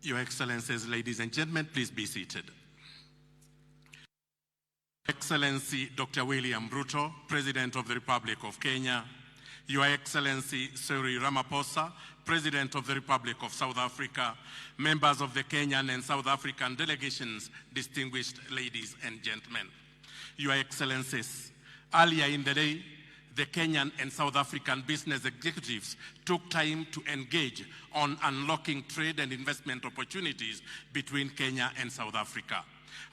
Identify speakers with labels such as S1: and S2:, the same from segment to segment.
S1: Your Excellencies, ladies and gentlemen, please be seated. Excellency Dr. William Ruto, President of the Republic of Kenya, Your Excellency Cyril Ramaphosa, President of the Republic of South Africa, members of the Kenyan and South African delegations, distinguished ladies and gentlemen. Your Excellencies, earlier in the day, the Kenyan and South African business executives took time to engage on unlocking trade and investment opportunities between Kenya and South Africa.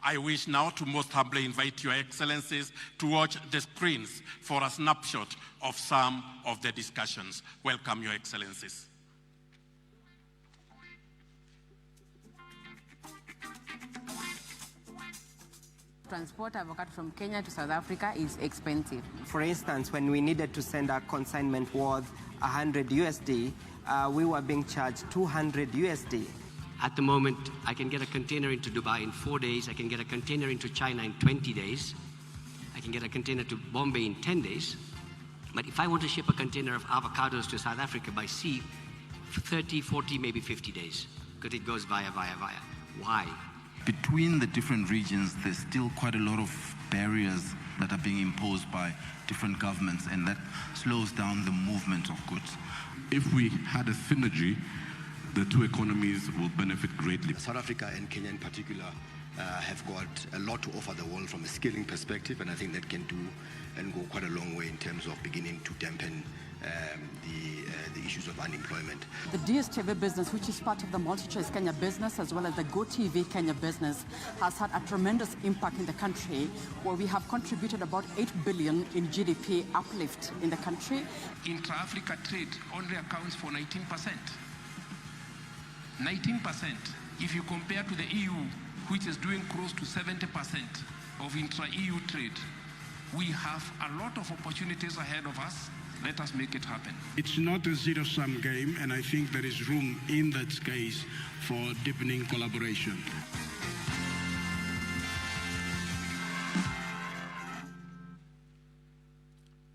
S1: I wish now to most humbly invite Your Excellencies to watch the screens for a snapshot of some of the discussions. Welcome, Your Excellencies.
S2: Transport avocado from Kenya to South Africa is expensive.
S3: For instance, when we needed to send a consignment worth 100 USD, we were being charged 200 USD.
S4: At the moment, I can get a container into Dubai in 4 days. I can get a container into China in 20 days. I can get a container to Bombay in 10 days. But if I want to ship a container of avocados to South Africa by sea, 30, 40, maybe 50 days, because it goes via. Why?
S5: Between the different regions, there's still quite a lot of barriers that are being imposed by different governments, and that slows down the movement of goods.
S6: If we had a synergy, the two economies will benefit greatly.
S7: South Africa and Kenya in particular have got a lot to offer the world from a skilling perspective, and I think that can do and go quite a long way in terms of beginning to dampen the issues of unemployment.
S8: The DSTV business, which is part of the MultiChoice Kenya business as well as the GoTV Kenya business, has had a tremendous impact in the country, where we have contributed about 8 billion in GDP uplift in the country.
S9: Intra-Africa trade only accounts for 19%. 19%. If you compare to the EU, which is doing close to 70% of intra-EU trade, we have a lot of opportunities ahead of us. Let us make it happen.
S10: It's not a zero-sum game, and I think there is room in that case for deepening collaboration.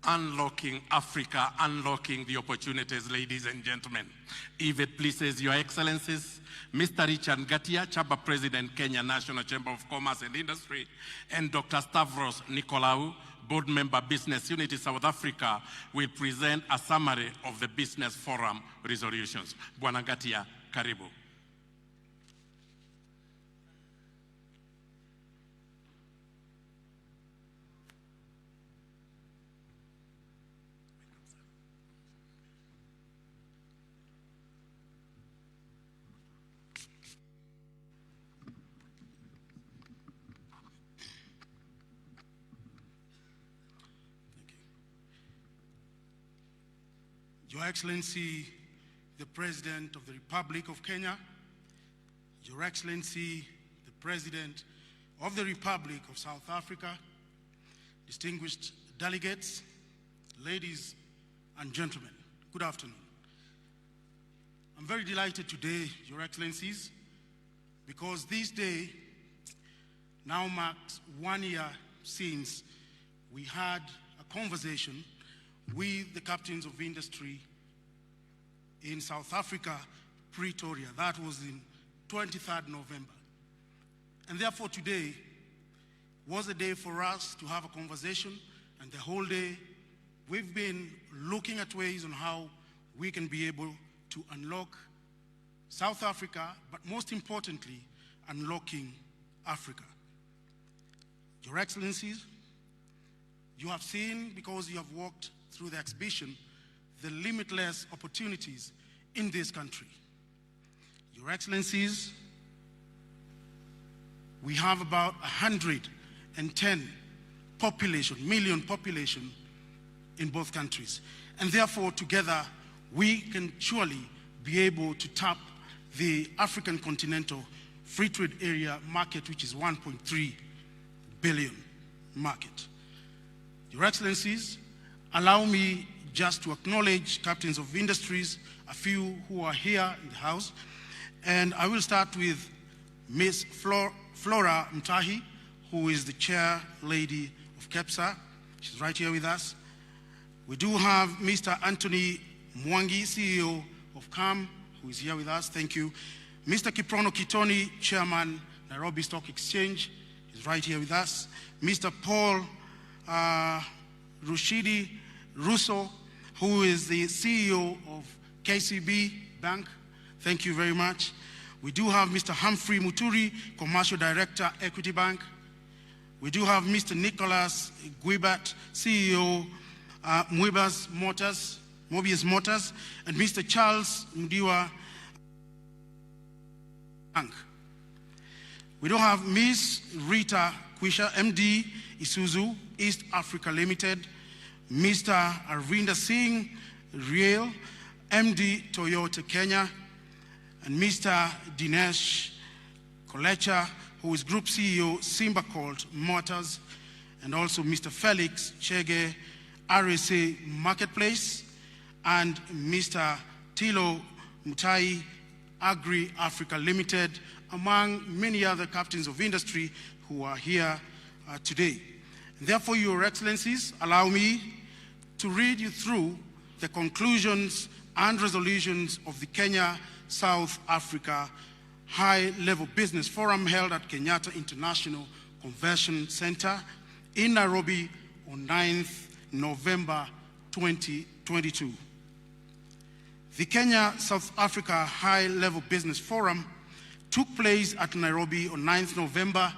S1: Unlocking Africa, unlocking the opportunities, ladies and gentlemen. If it pleases Your Excellencies, Mr. Richard Ngatia, Chamber President, Kenya National Chamber of Commerce and Industry, and Dr. Stavros Nicolaou, Board Member, Business Unity South Africa, will present a summary of the Business Forum resolutions. Bwana Ngatia, karibu.
S10: Your Excellency, the President of the Republic of Kenya, Your Excellency, the President of the Republic of South Africa, distinguished delegates, ladies and gentlemen, good afternoon. I'm very delighted today, Your Excellencies, because this day now marks 1 year since we had a conversation with the captains of industry in South Africa, Pretoria. That was in 23rd November. And therefore today was a day for us to have a conversation, and the whole day we've been looking at ways on how we can be able to unlock South Africa, but most importantly, unlocking Africa. Your Excellencies, you have seen, because you have walked through the exhibition, the limitless opportunities in this country. Your Excellencies, we have about 110 million population in both countries. And therefore, together, we can surely be able to tap the African continental free trade area market, which is 1.3 billion market. Your Excellencies, allow me just to acknowledge captains of industries, a few who are here in the house. And I will start with Ms. Flora Mtahi, who is the chair lady of KEPSA. She's right here with us. We do have Mr. Anthony Mwangi, CEO of CAM, who is here with us. Thank you. Mr. Kiprono Kitoni, Chairman, Nairobi Stock Exchange, is right here with us. Mr. Paul Rushidi Russo, who is the CEO of KCB Bank. Thank you very much. We do have Mr. Humphrey Muturi, Commercial Director, Equity Bank. We do have Mr. Nicholas Guibat, CEO, Mobius Motors, and Mr. Charles Mudiwa Bank. We do have Ms. Rita Kwisha, MD, Isuzu, East Africa Limited, Mr. Arvinder Singh Riel, MD, Toyota Kenya, and Mr. Dinesh Kolecha, who is Group CEO, Simba Colt Motors, and also Mr. Felix Chege, RSA Marketplace, and Mr. Tilo Mutai, Agri Africa Limited, among many other captains of industry who are here today. And therefore, Your Excellencies, allow me to read you through the conclusions and resolutions of the Kenya South Africa High-Level Business Forum held at Kenyatta International Convention Center in Nairobi on 9th November 2022. The Kenya South Africa High-Level Business Forum took place at Nairobi on 9th November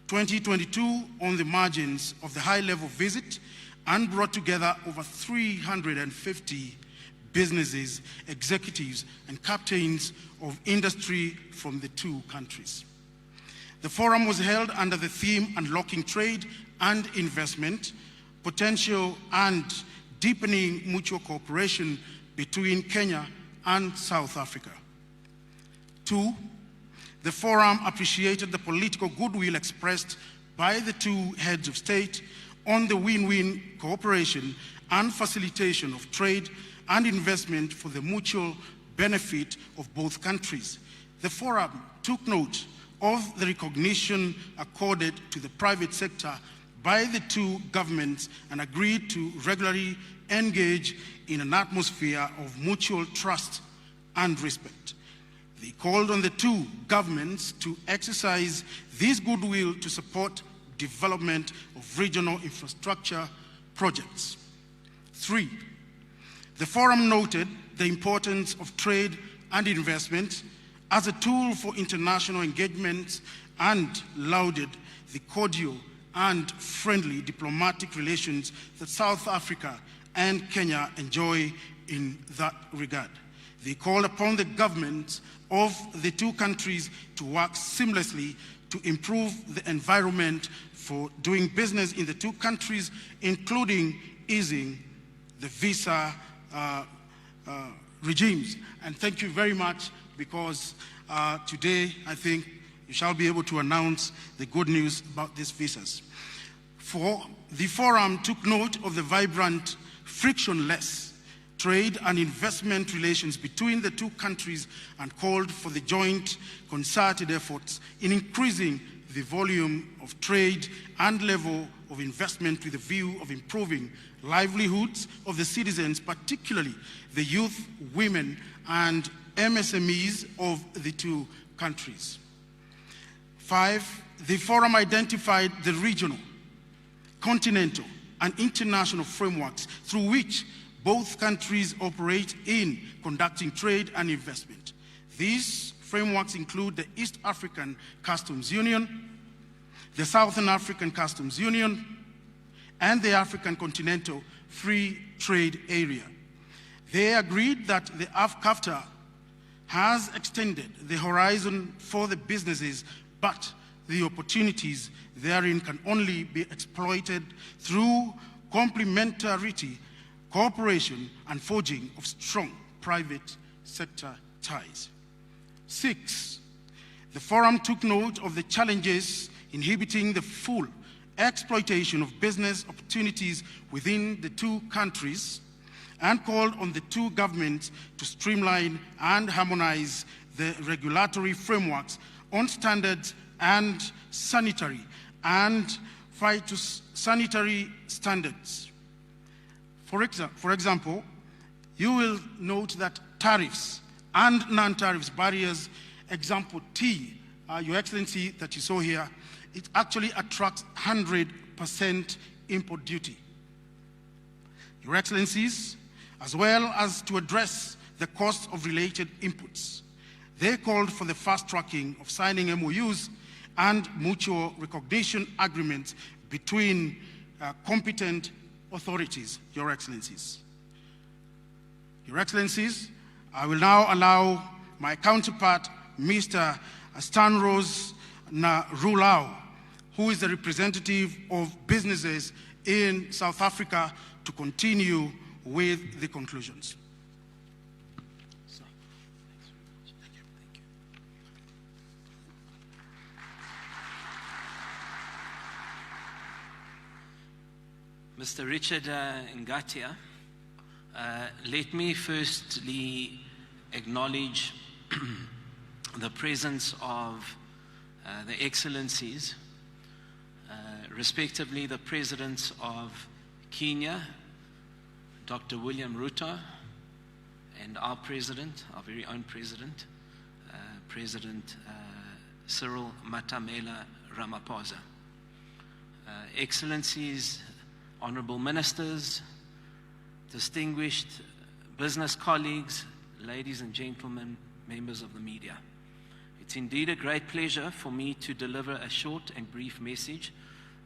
S10: 2022 on the margins of the high-level visit and brought together over 350 businesses, executives, and captains of industry from the two countries. The forum was held under the theme Unlocking Trade and Investment, Potential and Deepening Mutual Cooperation between Kenya and South Africa. 2, the forum appreciated the political goodwill expressed by the two heads of state on the win-win cooperation and facilitation of trade and investment for the mutual benefit of both countries. The forum took note of the recognition accorded to the private sector by the two governments and agreed to regularly engage in an atmosphere of mutual trust and respect. They called on the two governments to exercise this goodwill to support development of regional infrastructure projects. 3, the forum noted the importance of trade and investment as a tool for international engagement and lauded the cordial and friendly diplomatic relations that South Africa and Kenya enjoy in that regard. They called upon the governments of the two countries to work seamlessly to improve the environment for doing business in the two countries, including easing the visa regimes. And thank you very much, because today I think you shall be able to announce the good news about these visas. 4, the forum took note of the vibrant, frictionless trade and investment relations between the two countries and called for the joint concerted efforts in increasing the volume of trade and level of investment with a view of improving livelihoods of the citizens, particularly the youth, women, and MSMEs of the two countries. 5, the forum identified the regional, continental, and international frameworks through which both countries operate in conducting trade and investment. These frameworks include the East African Customs Union, the Southern African Customs Union, and the African Continental Free Trade Area. They agreed that the AfCFTA has extended the horizon for the businesses, but the opportunities therein can only be exploited through complementarity, cooperation, and forging of strong private sector ties. 6, the forum took note of the challenges inhibiting the full exploitation of business opportunities within the two countries and called on the two governments to streamline and harmonize the regulatory frameworks on standards and sanitary and phytosanitary standards. For example, you will note that tariffs and non-tariffs barriers example T, Your Excellency, that you saw here, it actually attracts 100% import duty. Your Excellencies, as well as to address the cost of related inputs, they called for the fast tracking of signing MOUs and mutual recognition agreements between competent authorities, Your Excellencies. Your Excellencies, I will now allow my counterpart, Mr. Stanros Narulau, who is the representative of businesses in South Africa, to continue with the conclusions.
S11: Mr. Richard Ngatia, let me firstly acknowledge the presence of the Excellencies, respectively the Presidents of Kenya, Dr. William Ruto, and our President, our very own President, President Cyril Matamela Ramaphosa. Excellencies, Honorable Ministers, distinguished business colleagues, ladies and gentlemen, members of the media. It's indeed a great pleasure for me to deliver a short and brief message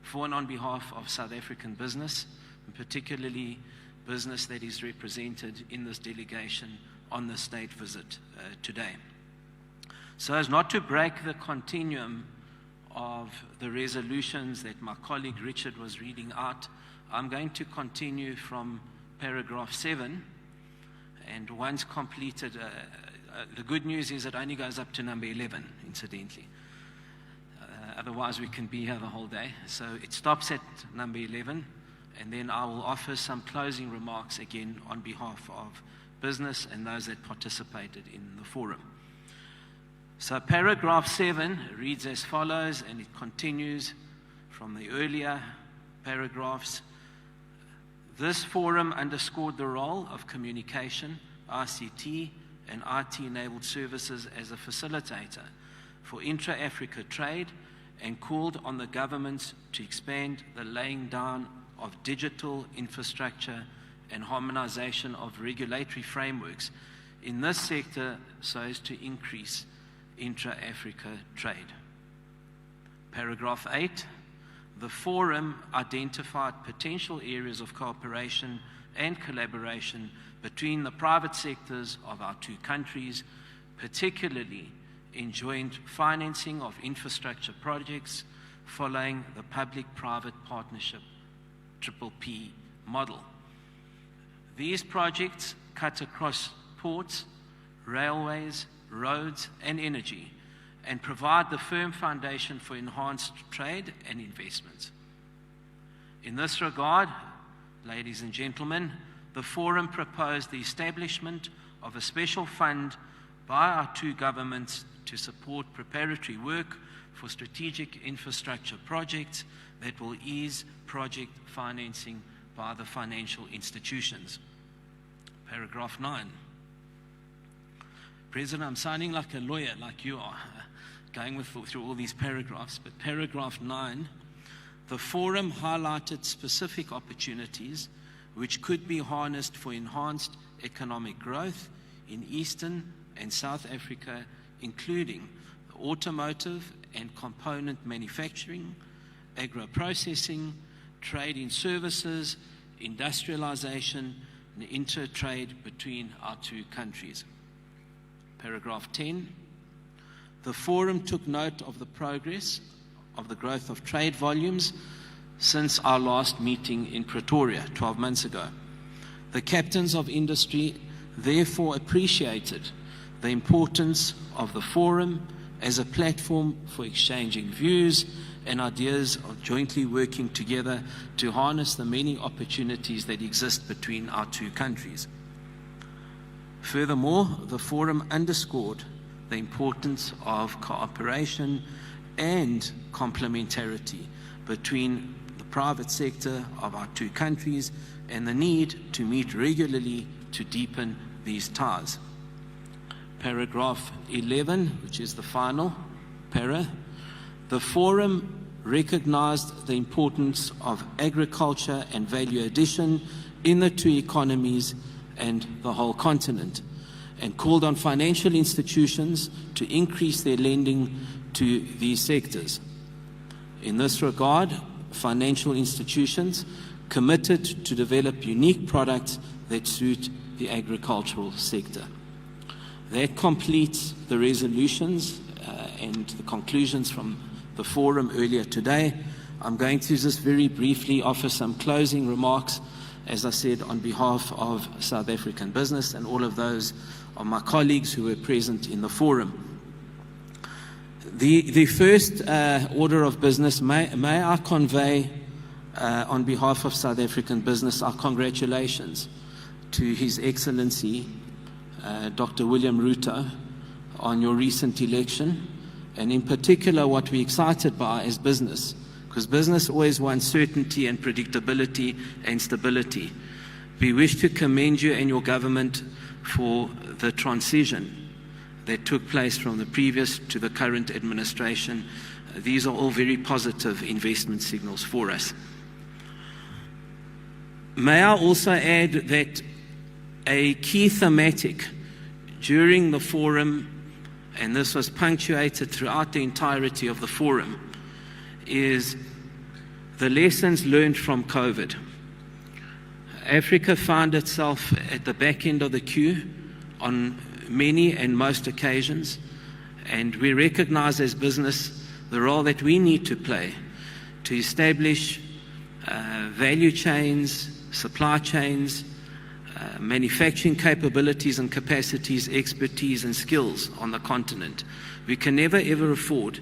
S11: for and on behalf of South African business, and particularly business that is represented in this delegation on the state visit today. So as not to break the continuum of the resolutions that my colleague Richard was reading out, I'm going to continue from paragraph 7, and once completed, the good news is it only goes up to number 11, incidentally. Otherwise, we can be here the whole day. So it stops at number 11, and then I will offer some closing remarks again on behalf of business and those that participated in the forum. So paragraph 7 reads as follows, and it continues from the earlier paragraphs. This forum underscored the role of communication, ICT, and IT-enabled services as a facilitator for intra-Africa trade, and called on the governments to expand the laying down of digital infrastructure and harmonization of regulatory frameworks in this sector so as to increase intra-Africa trade. Paragraph 8. The forum identified potential areas of cooperation and collaboration between the private sectors of our two countries, particularly in joint financing of infrastructure projects following the public-private partnership PPP model. These projects cut across ports, railways, roads, and energy, and provide the firm foundation for enhanced trade and investments. In this regard, ladies and gentlemen, the forum proposed the establishment of a special fund by our two governments to support preparatory work for strategic infrastructure projects that will ease project financing by the financial institutions. Paragraph 9. President, I'm sounding like a lawyer, like you are, going through all these paragraphs, but paragraph 9, the forum highlighted specific opportunities which could be harnessed for enhanced economic growth in Eastern and South Africa, including the automotive and component manufacturing, agro-processing, trade in services, industrialization, and inter-trade between our two countries. Paragraph 10. The forum took note of the progress of the growth of trade volumes since our last meeting in Pretoria 12 months ago. The captains of industry therefore appreciated the importance of the forum as a platform for exchanging views and ideas of jointly working together to harness the many opportunities that exist between our two countries. Furthermore, the forum underscored the importance of cooperation and complementarity between the private sector of our two countries and the need to meet regularly to deepen these ties. paragraph 11, which is the final para. The forum recognized the importance of agriculture and value addition in the two economies and the whole continent, and called on financial institutions to increase their lending to these sectors. In this regard, financial institutions committed to develop unique products that suit the agricultural sector. That completes the resolutions and the conclusions from the forum earlier today. I'm going to just very briefly offer some closing remarks, as I said, on behalf of South African business and all of those of my colleagues who were present in the forum. The first order of business, may I convey on behalf of South African business our congratulations to His Excellency Dr. William Ruto on your recent election, and in particular what we're excited by is business, because business always wants certainty and predictability and stability. We wish to commend you and your government for the transition that took place from the previous to the current administration. These are all very positive investment signals for us. May I also add that a key thematic during the forum, and this was punctuated throughout the entirety of the forum, is the lessons learned from COVID. Africa found itself at the back end of the queue on many and most occasions, and we recognize as business the role that we need to play to establish value chains, supply chains, manufacturing capabilities and capacities, expertise and skills on the continent. We can never ever afford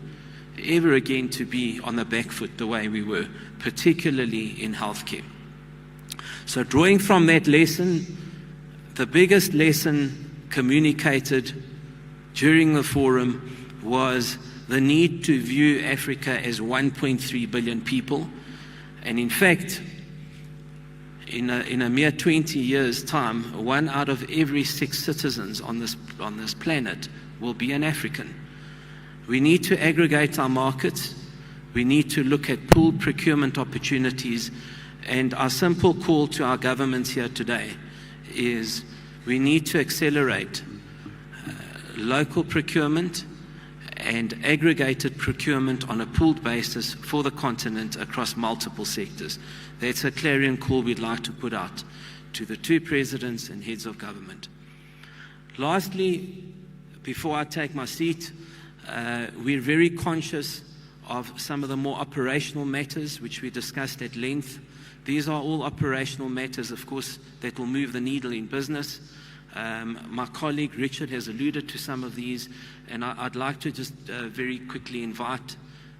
S11: ever again to be on the back foot the way we were, particularly in healthcare. So drawing from that lesson, the biggest lesson communicated during the forum was the need to view Africa as 1.3 billion people. And in fact, in a mere 20 years' time, 1 out of every 6 citizens on this planet will be an African. We need to aggregate our markets. We need to look at pooled procurement opportunities. And our simple call to our governments here today is we need to accelerate local procurement and aggregated procurement on a pooled basis for the continent across multiple sectors. That's a clarion call we'd like to put out to the 2 presidents and heads of government. Lastly, before I take my seat, we're very conscious of some of the more operational matters which we discussed at length. These are all operational matters, of course, that will move the needle in business. My colleague Richard has alluded to some of these, and I'd like to just very quickly invite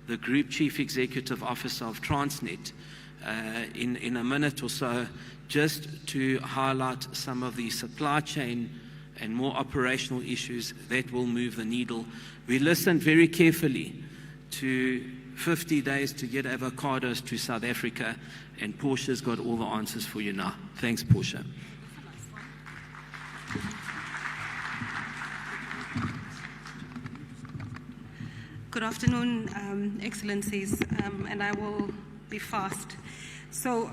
S11: the Group Chief Executive Officer of Transnet in a minute or so, just to highlight some of the supply chain and more operational issues that will move the needle. We listened very carefully to 50 days to get avocados to South Africa, and Portia's got all the answers for you now. Thanks, Portia.
S12: Good afternoon, Excellencies, and I will be fast. So,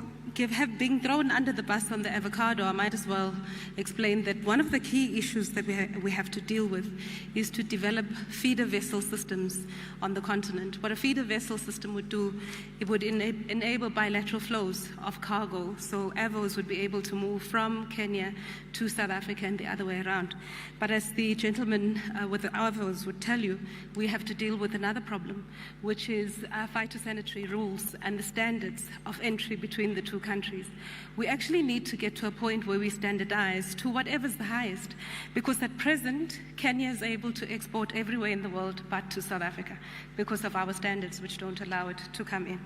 S12: being thrown under the bus on the avocado, I might as well explain that one of the key issues that we have to deal with is to develop feeder vessel systems on the continent. What a feeder vessel system would do, it would enable bilateral flows of cargo, so avos would be able to move from Kenya to South Africa and the other way around. But as the gentleman with the avos would tell you, we have to deal with another problem, which is phytosanitary rules and the standards of entry between the two countries. We actually need to get to a point where we standardize to whatever's the highest, because at present, Kenya is able to export everywhere in the world but to South Africa because of our standards which don't allow it to come in.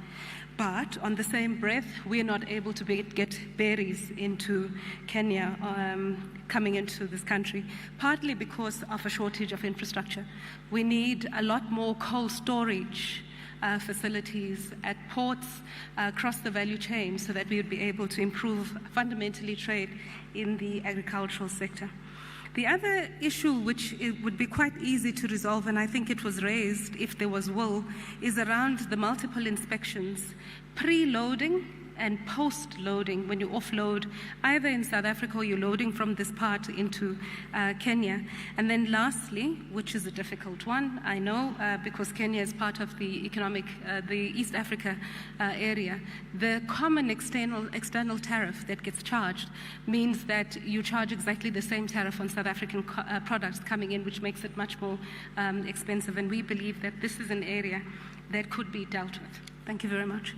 S12: But on the same breath, we're not able to get berries into Kenya coming into this country, partly because of a shortage of infrastructure. We need a lot more cold storage facilities at ports across the value chain so that we would be able to improve fundamentally trade in the agricultural sector. The other issue, which it would be quite easy to resolve, and I think it was raised if there was will, is around the multiple inspections, pre-loading and post-loading, when you offload either in South Africa or you're loading from this part into Kenya. And then lastly, which is a difficult one, I know, because Kenya is part of the the East Africa area, the common external tariff that gets charged means that you charge exactly the same tariff on South African products coming in, which makes it much more expensive. And we believe that this is an area that could be dealt with. Thank you very much.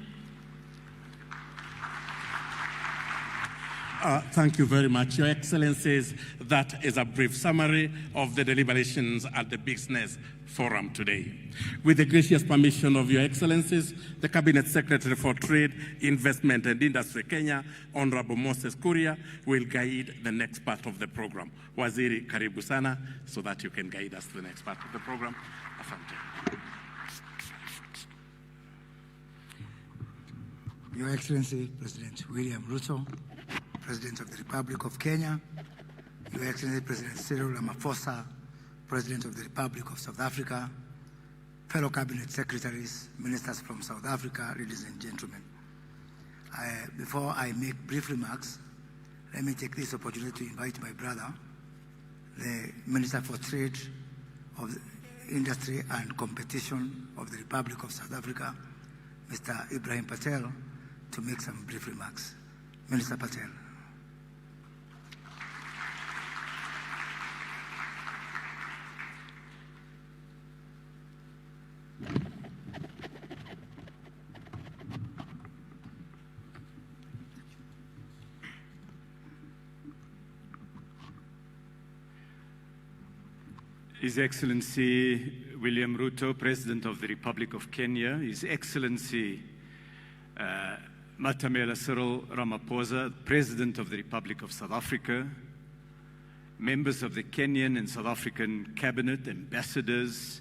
S1: Thank you very much, Your Excellencies. That is a brief summary of the deliberations at the Business Forum today. With the gracious permission of Your Excellencies, the Cabinet Secretary for Trade, Investment and Industry Kenya, Honorable Moses Kuria, will guide the next part of the program. Waziri, karibu sana, so that you can guide us to the next part of the program. Asante.
S13: Your Excellency, President William Ruto, President of the Republic of Kenya, Your Excellency President Cyril Ramaphosa, President of the Republic of South Africa, fellow Cabinet Secretaries, Ministers from South Africa, ladies and gentlemen. Before I make brief remarks, let me take this opportunity to invite my brother, the Minister for Trade, of Industry and Competition of the Republic of South Africa, Mr. Ibrahim Patel, to make some brief remarks. Minister Patel.
S14: His Excellency William Ruto, President of the Republic of Kenya, His Excellency Matamela Cyril Ramaphosa, President of the Republic of South Africa, members of the Kenyan and South African Cabinet, ambassadors,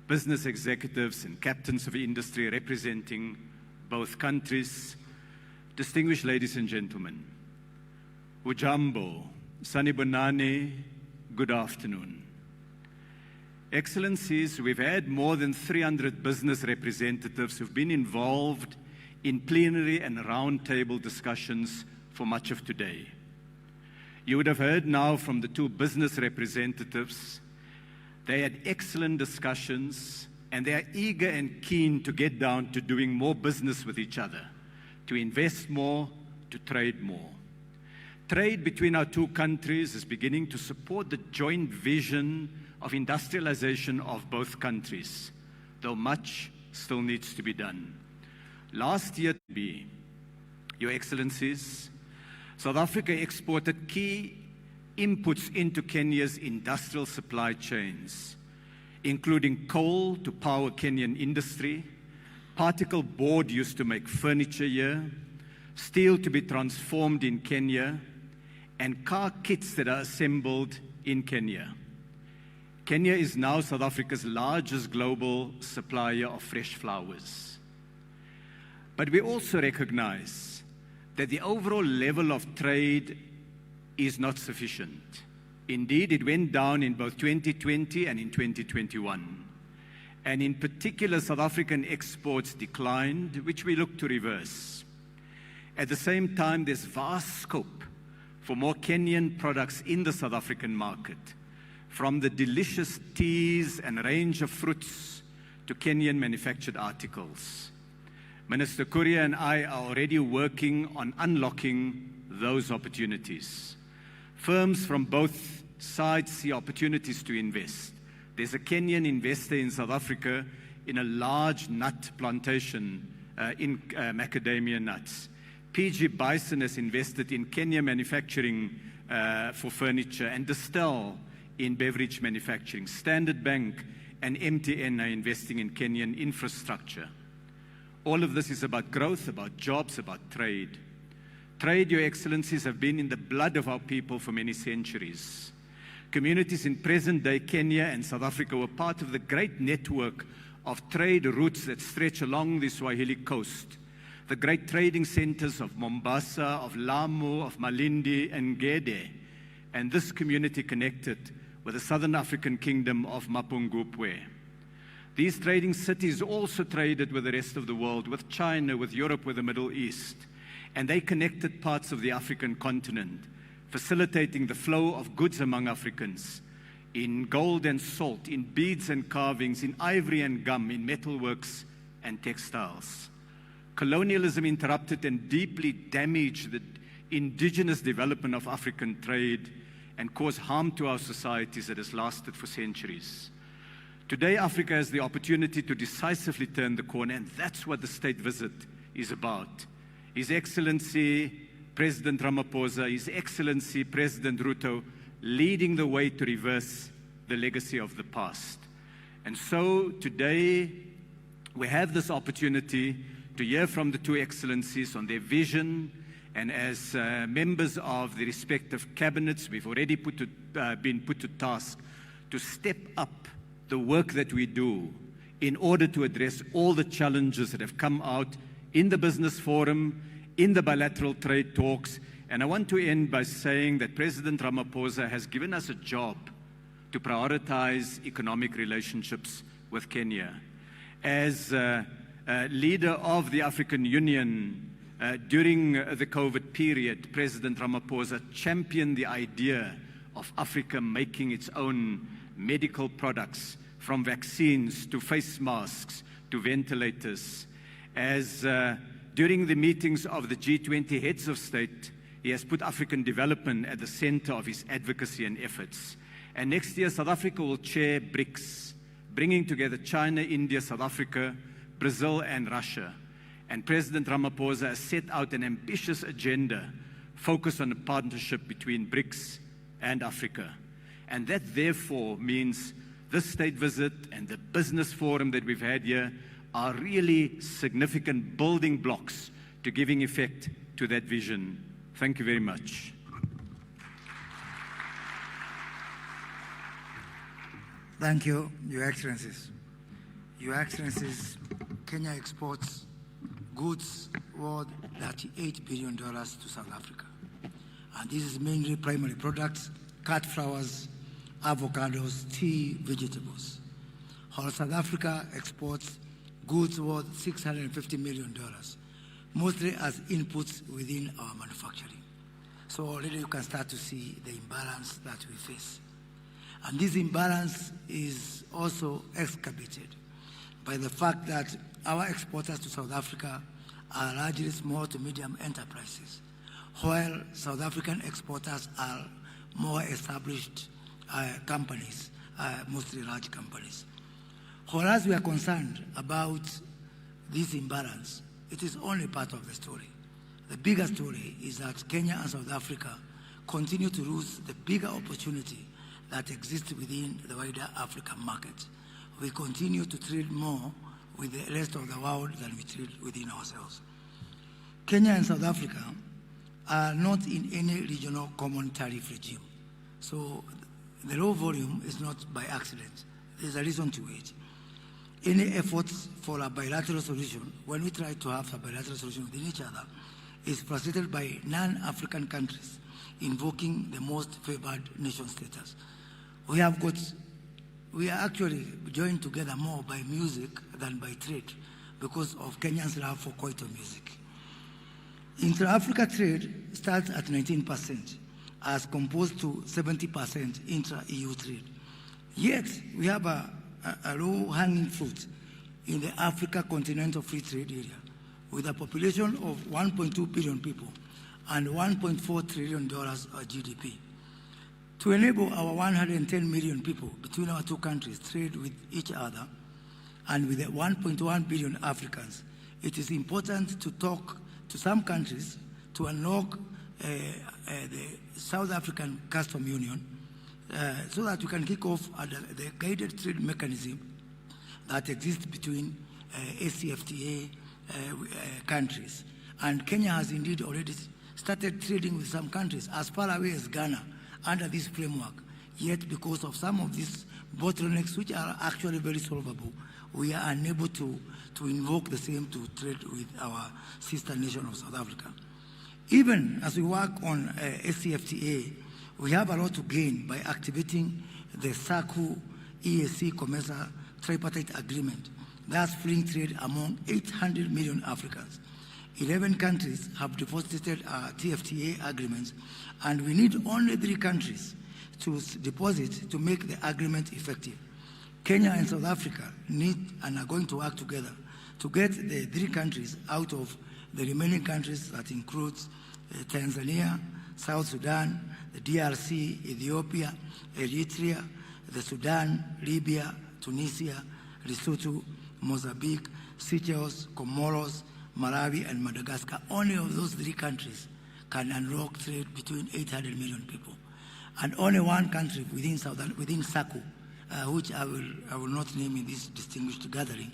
S14: business executives and captains of industry representing both countries, distinguished ladies and gentlemen, Ujambo, Sanibonani, good afternoon. Excellencies, we've had more than 300 business representatives who've been involved in plenary and roundtable discussions for much of today. You would have heard now from the two business representatives. They had excellent discussions, and they are eager and keen to get down to doing more business with each other, to invest more, to trade more. Trade between our two countries is beginning to support the joint vision of industrialization of both countries, though much still needs to be done. Last year, Your Excellencies, South Africa exported key inputs into Kenya's industrial supply chains, including coal to power Kenyan industry, particle board used to make furniture here, steel to be transformed in Kenya, and car kits that are assembled in Kenya. Kenya is now South Africa's largest global supplier of fresh flowers. But we also recognize that the overall level of trade is not sufficient. Indeed, it went down in both 2020 and in 2021. And in particular, South African exports declined, which we look to reverse. At the same time, there's vast scope for more Kenyan products in the South African market, from the delicious teas and range of fruits to Kenyan manufactured articles. Minister Kuria and I are already working on unlocking those opportunities. Firms from both sides see opportunities to invest. There's a Kenyan investor in South Africa in a large nut plantation in macadamia nuts. PG Bison has invested in Kenya manufacturing for furniture, and Distel in beverage manufacturing. Standard Bank and MTN are investing in Kenyan infrastructure. All of this is about growth, about jobs, about trade. Trade, Your Excellencies, have been in the blood of our people for many centuries. Communities in present-day Kenya and South Africa were part of the great network of trade routes that stretch along the Swahili coast. The great trading centers of Mombasa, of Lamu, of Malindi, and Gede. and this community connected with the Southern African kingdom of Mapungubwe. These trading cities also traded with the rest of the world, with China, with Europe, with the Middle East, and they connected parts of the African continent, facilitating the flow of goods among Africans in gold and salt, in beads and carvings, in ivory and gum, in metalworks and textiles. Colonialism interrupted and deeply damaged the indigenous development of African trade and caused harm to our societies that has lasted for centuries. Today, Africa has the opportunity to decisively turn the corner, and that's what the state visit is about. His Excellency President Ramaphosa, His Excellency President Ruto, leading the way to reverse the legacy of the past. And so today, we have this opportunity to hear from the two excellencies on their vision, and as members of the respective cabinets, we've already been put to task to step up the work that we do in order to address all the challenges that have come out in the business forum, in the bilateral trade talks. And I want to end by saying that President Ramaphosa has given us a job to prioritize economic relationships with Kenya. As leader of the African Union during the COVID period, President Ramaphosa championed the idea of Africa making its own medical products, from vaccines to face masks to ventilators. As during the meetings of the G20 heads of state, he has put African development at the center of his advocacy and efforts. And next year, South Africa will chair BRICS, bringing together China, India, South Africa, Brazil, and Russia. And President Ramaphosa has set out an ambitious agenda focused on a partnership between BRICS and Africa. And that, therefore, means this state visit and the business forum that we've had here are really significant building blocks to giving effect to that vision. Thank you very much.
S13: Thank you, Your Excellencies. Your Excellencies, Kenya exports goods worth $38 billion to South Africa. And this is mainly primary products, cut flowers, avocados, tea, vegetables. While South Africa exports goods worth $650 million, mostly as inputs within our manufacturing. So already you can start to see the imbalance that we face. And this imbalance is also excavated by the fact that our exporters to South Africa are largely small to medium enterprises, while South African exporters are more established companies, mostly large companies. Whereas we are concerned about this imbalance, it is only part of the story. The bigger story is that Kenya and South Africa continue to lose the bigger opportunity that exists within the wider African market. We continue to trade more with the rest of the world than we trade within ourselves. Kenya and South Africa are not in any regional common tariff regime. So the low volume is not by accident. There's a reason to it. Any efforts for a bilateral solution, when we try to have a bilateral solution within each other, is facilitated by non-African countries invoking the most favored nation status. We are actually joined together more by music than by trade because of Kenyans' love for Kwaito music. Intra-Africa trade starts at 19%, as composed to 70% intra-EU trade. Yet, we have a low-hanging fruit in the Africa Continental Free Trade Area, with a population of 1.2 billion people and $1.4 trillion GDP. To enable our 110 million people between our two countries trade with each other, and with the 1.1 billion Africans, it is important to talk to some countries to unlock the South African Custom Union so that we can kick off the guided trade mechanism that exists between ACFTA countries. And Kenya has indeed already started trading with some countries as far away as Ghana under this framework. Yet because of some of these bottlenecks, which are actually very solvable, we are unable to invoke the same to trade with our sister nation of South Africa. Even as we work on ACFTA, We have a lot to gain by activating the SACU-EAC COMESA tripartite agreement, thus freeing trade among 800 million Africans. 11 countries have deposited TFTA agreements, and we need only 3 countries to deposit to make the agreement effective. Kenya and South Africa need and are going to work together to get the 3 countries out of the remaining countries that includes Tanzania, South Sudan, the DRC, Ethiopia, Eritrea, the Sudan, Libya, Tunisia, Lesotho, Mozambique, Seychelles, Comoros, Malawi, and Madagascar. Only of those 3 countries can unlock trade between 800 million people. And only 1 country within SACU, which I will not name in this distinguished gathering,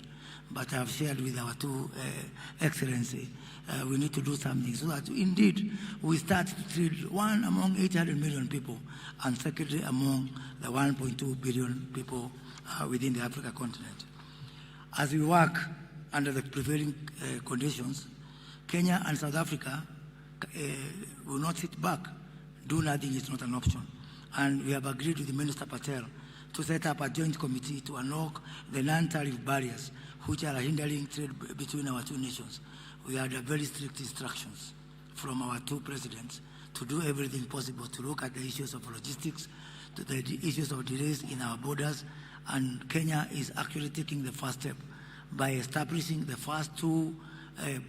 S13: but I have shared with our 2 excellencies, we need to do something so that indeed we start to trade 1 among 800 million people and secondly among the 1.2 billion people within the Africa continent. As we work under the prevailing conditions, Kenya and South Africa will not sit back. Do nothing is not an option. And we have agreed with the Minister Patel to set up a joint committee to unlock the non-tariff barriers which are hindering trade between our 2 nations. We had very strict instructions from our 2 presidents to do everything possible to look at the issues of logistics, to the issues of delays in our borders, and Kenya is actually taking the first step by establishing the first 2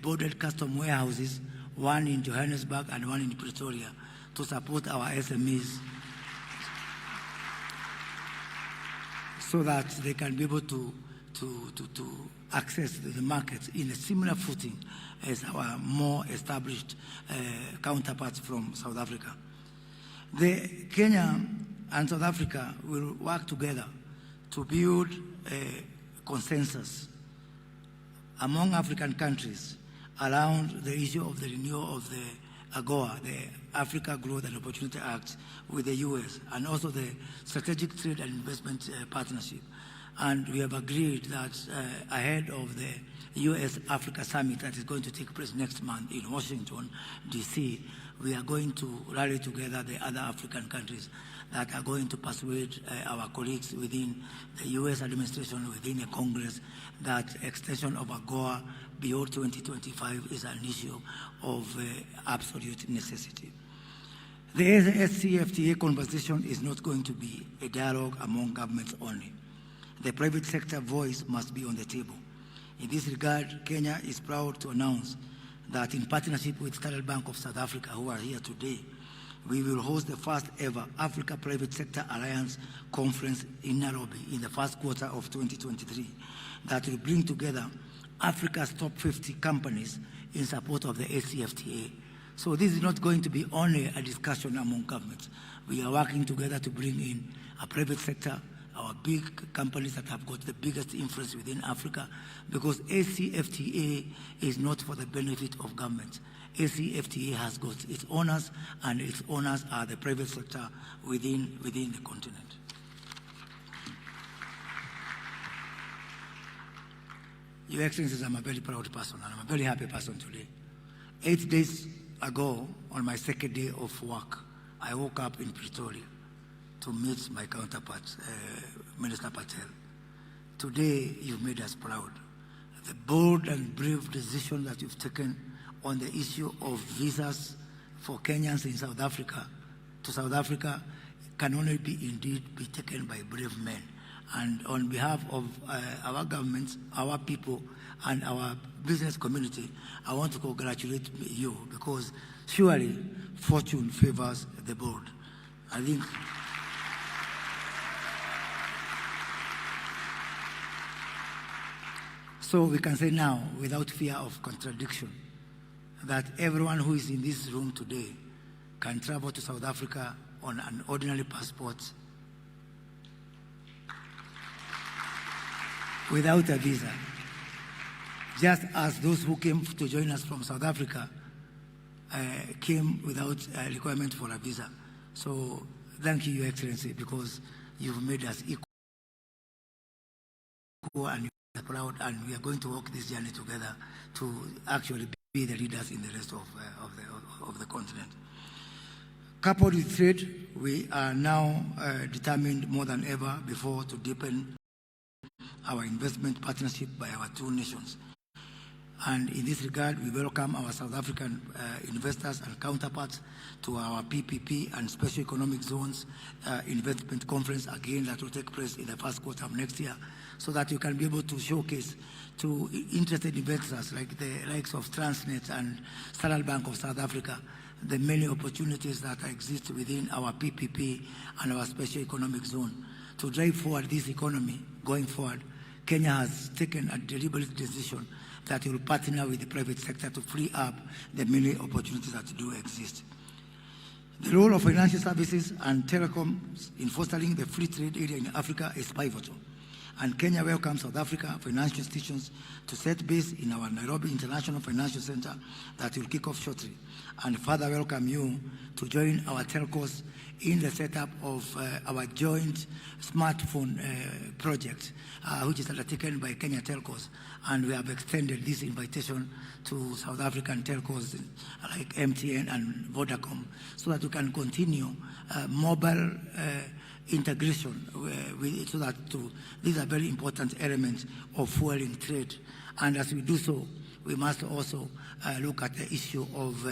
S13: bordered custom warehouses, one in Johannesburg and one in Pretoria, to support our SMEs so that they can be able to access the markets in a similar footing as our more established counterparts from South Africa. Kenya and South Africa will work together to build a consensus among African countries around the issue of the renewal of the AGOA, the Africa Growth and Opportunity Act, with the US, and also the Strategic Trade and Investment Partnership. And we have agreed that ahead of the US-Africa Summit that is going to take place next month in Washington, D.C., we are going to rally together the other African countries that are going to persuade our colleagues within the US administration, within the Congress, that extension of AGOA beyond 2025 is an issue of absolute necessity. The SCFTA conversation is not going to be a dialogue among governments only. The private sector voice must be on the table. In this regard, Kenya is proud to announce that in partnership with Standard Bank of South Africa, who are here today, we will host the first ever Africa Private Sector Alliance Conference in Nairobi in the first quarter of 2023 that will bring together Africa's top 50 companies in support of the ACFTA. So this is not going to be only a discussion among governments. We are working together to bring in a private sector, our big companies that have got the biggest influence within Africa, because ACFTA is not for the benefit of government. ACFTA has got its owners, and its owners are the private sector within the continent. Your Excellencies, I'm a very proud person, and I'm a very happy person today. 8 days ago, on my 2nd day of work, I woke up in Pretoria to meet my counterpart, Minister Patel. Today, you've made us proud. The bold and brave decision that you've taken on the issue of visas for Kenyans in South Africa to South Africa can only be taken by brave men. And on behalf of our governments, our people, and our business community, I want to congratulate you, because surely fortune favors the bold. I think so we can say now, without fear of contradiction, that everyone who is in this room today can travel to South Africa on an ordinary passport without a visa, just as those who came to join us from South Africa came without a requirement for a visa. So thank you, Your Excellency, because you've made us equal and proud, and we are going to walk this journey together to actually be the leaders in the rest of the continent. Coupled with trade, we are now determined more than ever before to deepen our investment partnership by our two nations. And in this regard, we welcome our South African investors and counterparts to our PPP and Special Economic Zones Investment Conference, again, that will take place in the first quarter of next year, so that you can be able to showcase to interested investors like the likes of Transnet and Standard Bank of South Africa the many opportunities that exist within our PPP and our Special Economic Zone. To drive forward this economy going forward, Kenya has taken a deliberate decision that will partner with the private sector to free up the many opportunities that do exist. The role of financial services and telecoms in fostering the free trade area in Africa is pivotal. And Kenya welcomes South Africa financial institutions to set base in our Nairobi International Financial Center that will kick off shortly, and further welcome you to join our telcos in the setup of our joint smartphone project, which is undertaken by Kenya Telcos. And we have extended this invitation to South African telcos like MTN and Vodacom, so that we can continue mobile integration so that these are very important elements of fueling trade. And as we do so, we must also look at the issue of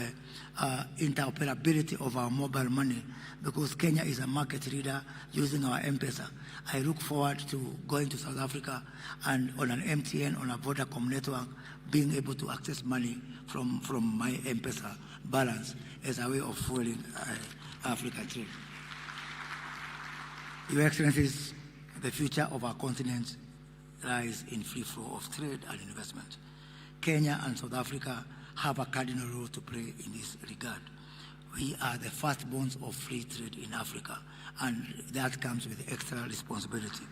S13: interoperability of our mobile money, because Kenya is a market leader using our M-Pesa. I look forward to going to South Africa and on an MTN, on a Vodacom network, being able to access money from my M-Pesa balance as a way of fueling African trade. Your Excellencies, the future of our continent lies in free flow of trade and investment. Kenya and South Africa have a cardinal role to play in this regard. We are the firstborns of free trade in Africa, and that comes with extra responsibility.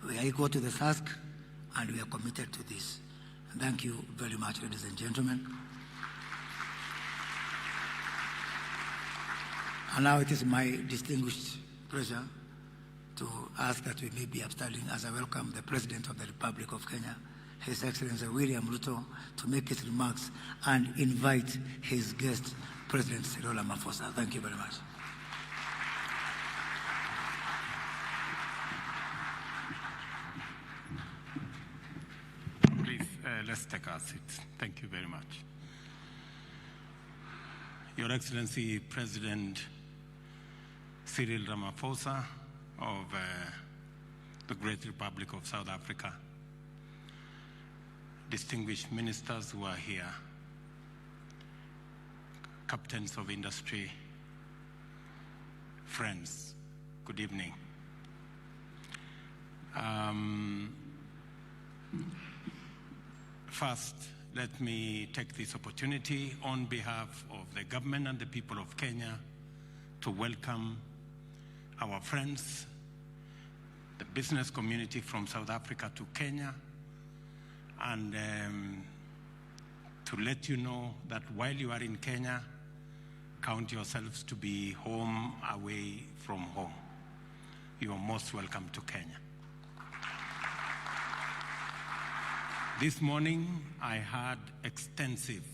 S13: We are equal to the task, and we are committed to this. Thank you very much, ladies and gentlemen. And now it is my distinguished pleasure to ask that we may be upstanding as I welcome the President of the Republic of Kenya, His Excellency William Ruto, to make his remarks and invite his guest, President Cyril Ramaphosa. Thank you very much.
S1: Please, let's take our seats. Thank you very much. Your Excellency, President Cyril Ramaphosa of the Great Republic of South Africa, distinguished ministers who are here, captains of industry, friends, good evening. First, let me take this opportunity on behalf of the government and the people of Kenya to welcome our friends, the business community from South Africa to Kenya, and to let you know that while you are in Kenya, count yourselves to be home away from home. You are most welcome to Kenya. This morning, I had extensive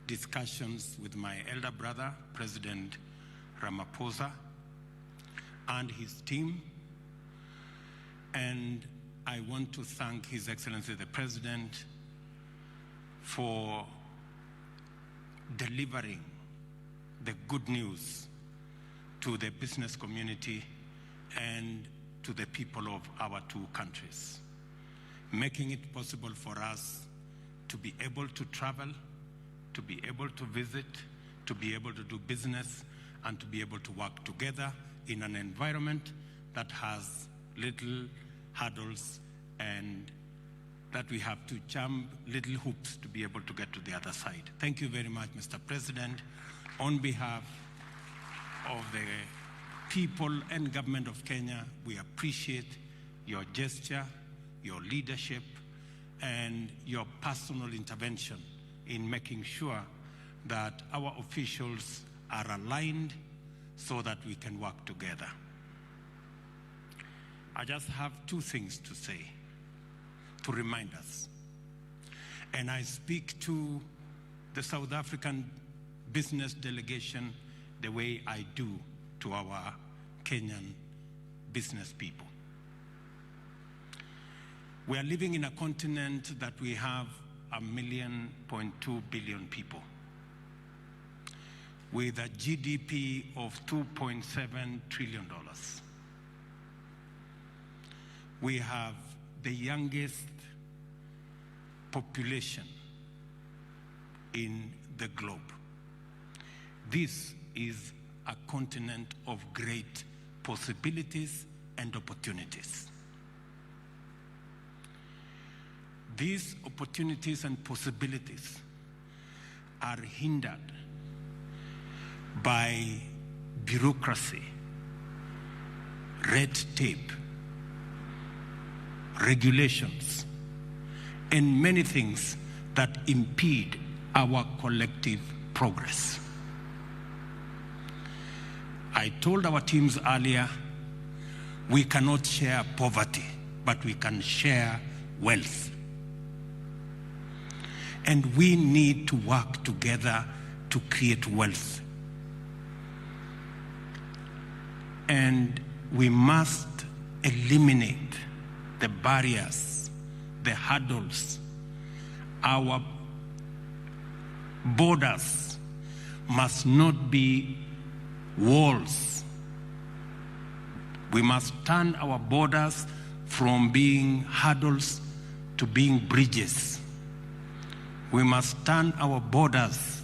S1: discussions with my elder brother, President Ramaphosa, and his team, and I want to thank His Excellency the President for delivering the good news to the business community and to the people of our two countries, making it possible for us to be able to travel, to be able to visit, to be able to do business, and to be able to work together in an environment that has little hurdles and that we have to jump little hoops to be able to get to the other side. Thank you very much, Mr. President. On behalf of the people and government of Kenya, we appreciate your gesture, your leadership, and your personal intervention in making sure that our officials are aligned so that we can work together. I just have two things to say to remind us. And I speak to the South African business delegation
S15: the way I do to our Kenyan business people. We are living in a continent that we have 1.2 billion people, with a GDP of $2.7 trillion. We have the youngest population in the globe. This is a continent of great possibilities and opportunities. These opportunities and possibilities are hindered by bureaucracy, red tape, regulations, and many things that impede our collective progress. I told our teams earlier, we cannot share poverty, but we can share wealth. And we need to work together to create wealth. And we must eliminate the barriers, the hurdles. Our borders must not be walls. We must turn our borders from being hurdles to being bridges. We must turn our borders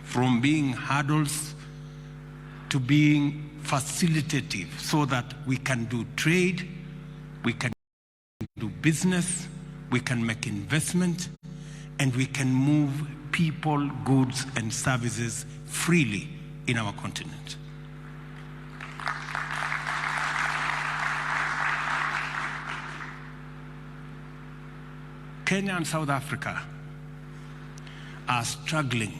S15: from being hurdles to being facilitative, so that we can do trade, we can do business, we can make investment, and we can move people, goods, and services freely in our continent. Kenya and South Africa are struggling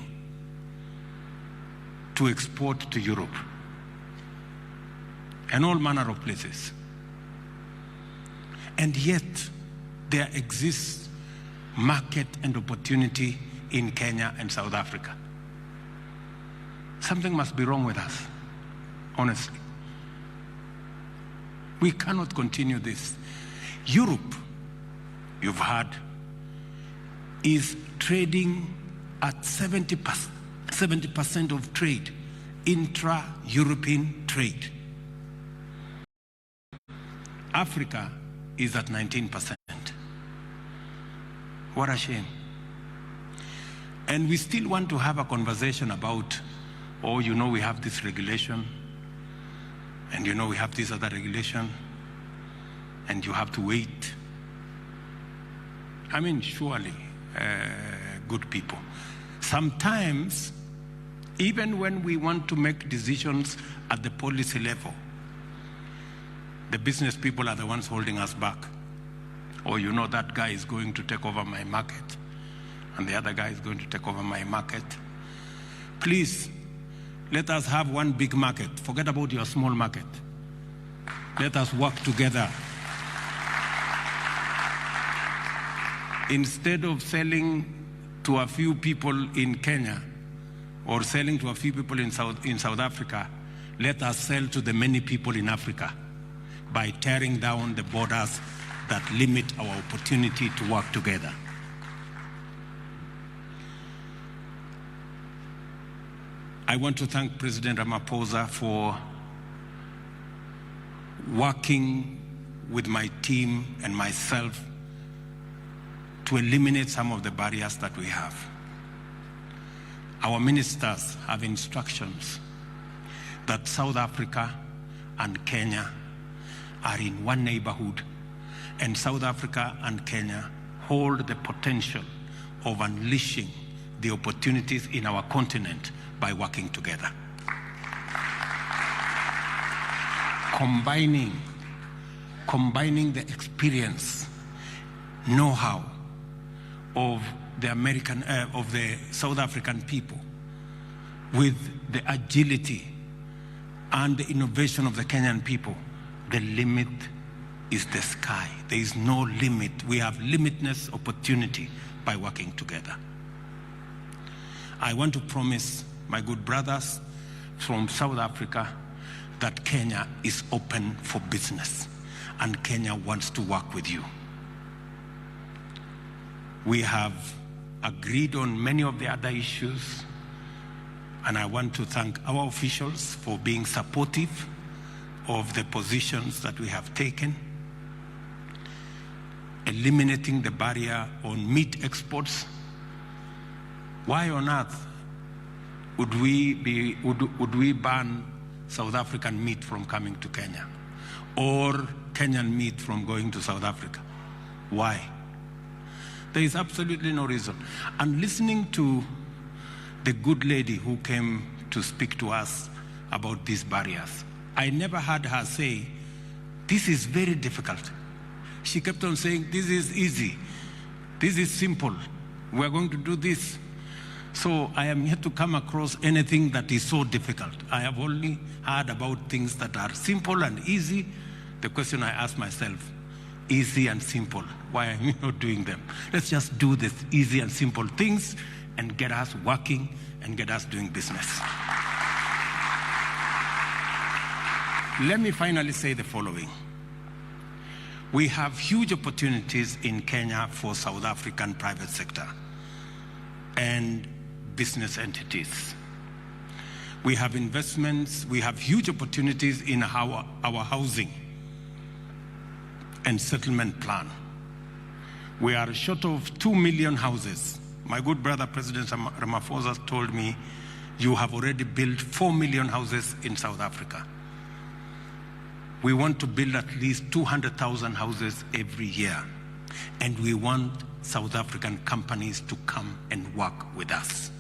S15: to export to Europe and all manner of places. And yet, there exists market and opportunity in Kenya and South Africa. Something must be wrong with us, honestly. We cannot continue this. Europe, you've heard, is trading at 70% of trade, intra-European trade. Africa is at 19%. What a shame. And we still want to have a conversation about, oh, you know, we have this regulation, and you know, we have this other regulation, and you have to wait. I mean, surely, good people. Sometimes, even when we want to make decisions at the policy level, the business people are the ones holding us back. Or, you know, that guy is going to take over my market, and the other guy is going to take over my market. Please, let us have one big market. Forget about your small market. Let us work together. Instead of selling to a few people in Kenya or selling to a few people in South Africa, let us sell to the many people in Africa by tearing down the borders that limit our opportunity to work together. I want to thank President Ramaphosa for working with my team and myself to eliminate some of the barriers that we have. Our ministers have instructions that South Africa and Kenya are in one neighborhood, and South Africa and Kenya hold the potential of unleashing the opportunities in our continent by working together. Combining the experience, know-how of the South African people with the agility and the innovation of the Kenyan people, the limit is the sky. There is no limit. We have limitless opportunity by working together. I want to promise my good brothers from South Africa that Kenya is open for business and Kenya wants to work with you. We have agreed on many of the other issues, and I want to thank our officials for being supportive of the positions that we have taken. Eliminating the barrier on meat exports. Why on earth would we ban South African meat from coming to Kenya, or Kenyan meat from going to South Africa? Why? There is absolutely no reason. And listening to the good lady who came to speak to us about these barriers, I never heard her say, this is very difficult. She kept on saying, this is easy, this is simple, we're going to do this. So I am here to come across anything that is so difficult. I have only heard about things that are simple and easy. The question I ask myself, easy and simple, why am I not doing them? Let's just do this easy and simple things and get us working and get us doing business. Let me finally say the following. We have huge opportunities in Kenya for South African private sector and business entities. We have investments, we have huge opportunities in our housing and settlement plan. We are short of 2 million houses. My good brother, President Ramaphosa, told me, you have already built 4 million houses in South Africa. We want to build at least 200,000 houses every year. And we want South African companies to come and work with us.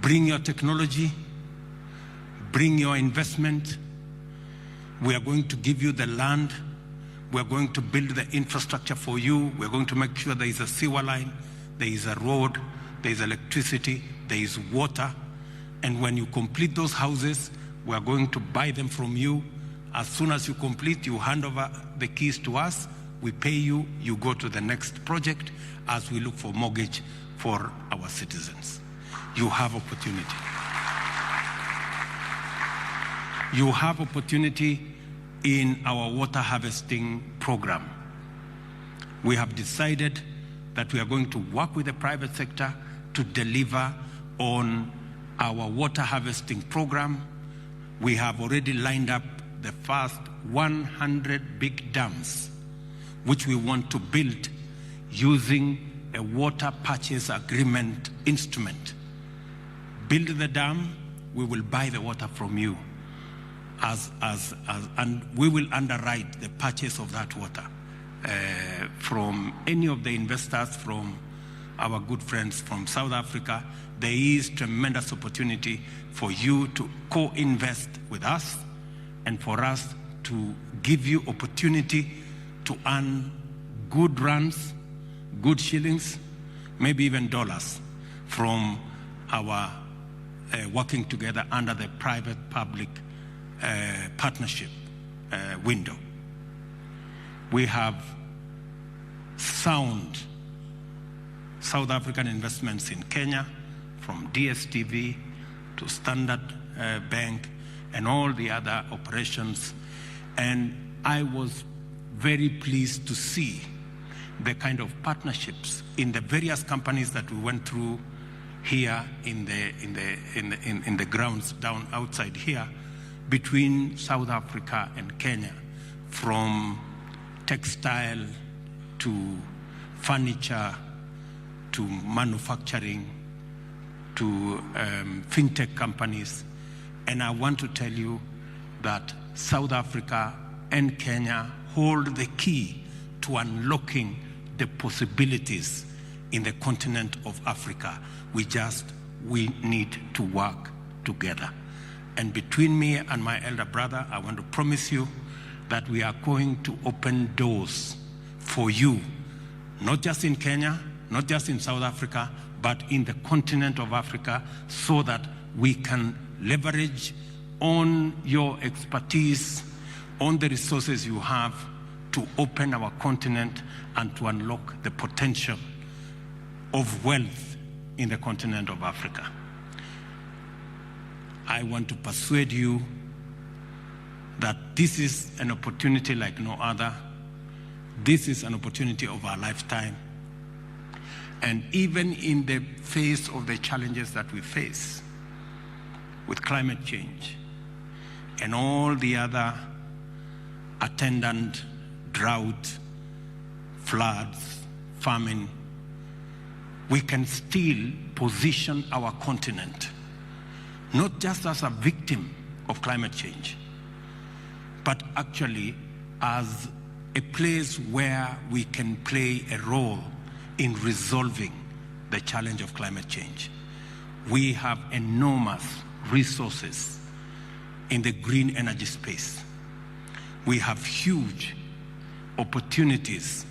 S15: Bring your technology, bring your investment. We are going to give you the land. We are going to build the infrastructure for you. We are going to make sure there is a sewer line, there is a road, there is electricity, there is water. And when you complete those houses, we are going to buy them from you. As soon as you complete, you hand over the keys to us. We pay you, you go to the next project as we look for mortgage for our citizens. You have opportunity. You have opportunity in our water harvesting program. We have decided that we are going to work with the private sector to deliver on our water harvesting program. We have already lined up the first 100 big dams, which we want to build using a water purchase agreement instrument. Build the dam, we will buy the water from you, and we will underwrite the purchase of that water from any of the investors, from our good friends from South Africa. There is tremendous opportunity for you to co-invest with us and for us to give you opportunity to earn good rands, good shillings, maybe even dollars from our working together under the private-public partnership window. We have sound South African investments in Kenya, from DSTV to Standard Bank and all the other operations. And I was very pleased to see the kind of partnerships in the various companies that we went through here in the grounds down outside here between South Africa and Kenya, from textile to furniture to manufacturing to fintech companies. And I want to tell you that South Africa and Kenya hold the key to unlocking the possibilities in the continent of Africa. We need to work together. And between me and my elder brother, I want to promise you that we are going to open doors for you, not just in Kenya, not just in South Africa, but in the continent of Africa, so that we can leverage on your expertise, on the resources you have to open our continent and to unlock the potential of wealth in the continent of Africa. I want to persuade you that this is an opportunity like no other. This is an opportunity of our lifetime. And even in the face of the challenges that we face with climate change and all the other attendant drought, floods, famine, we can still position our continent not just as a victim of climate change, but actually as a place where we can play a role in resolving the challenge of climate change. We have enormous resources in the green energy space. We have huge opportunities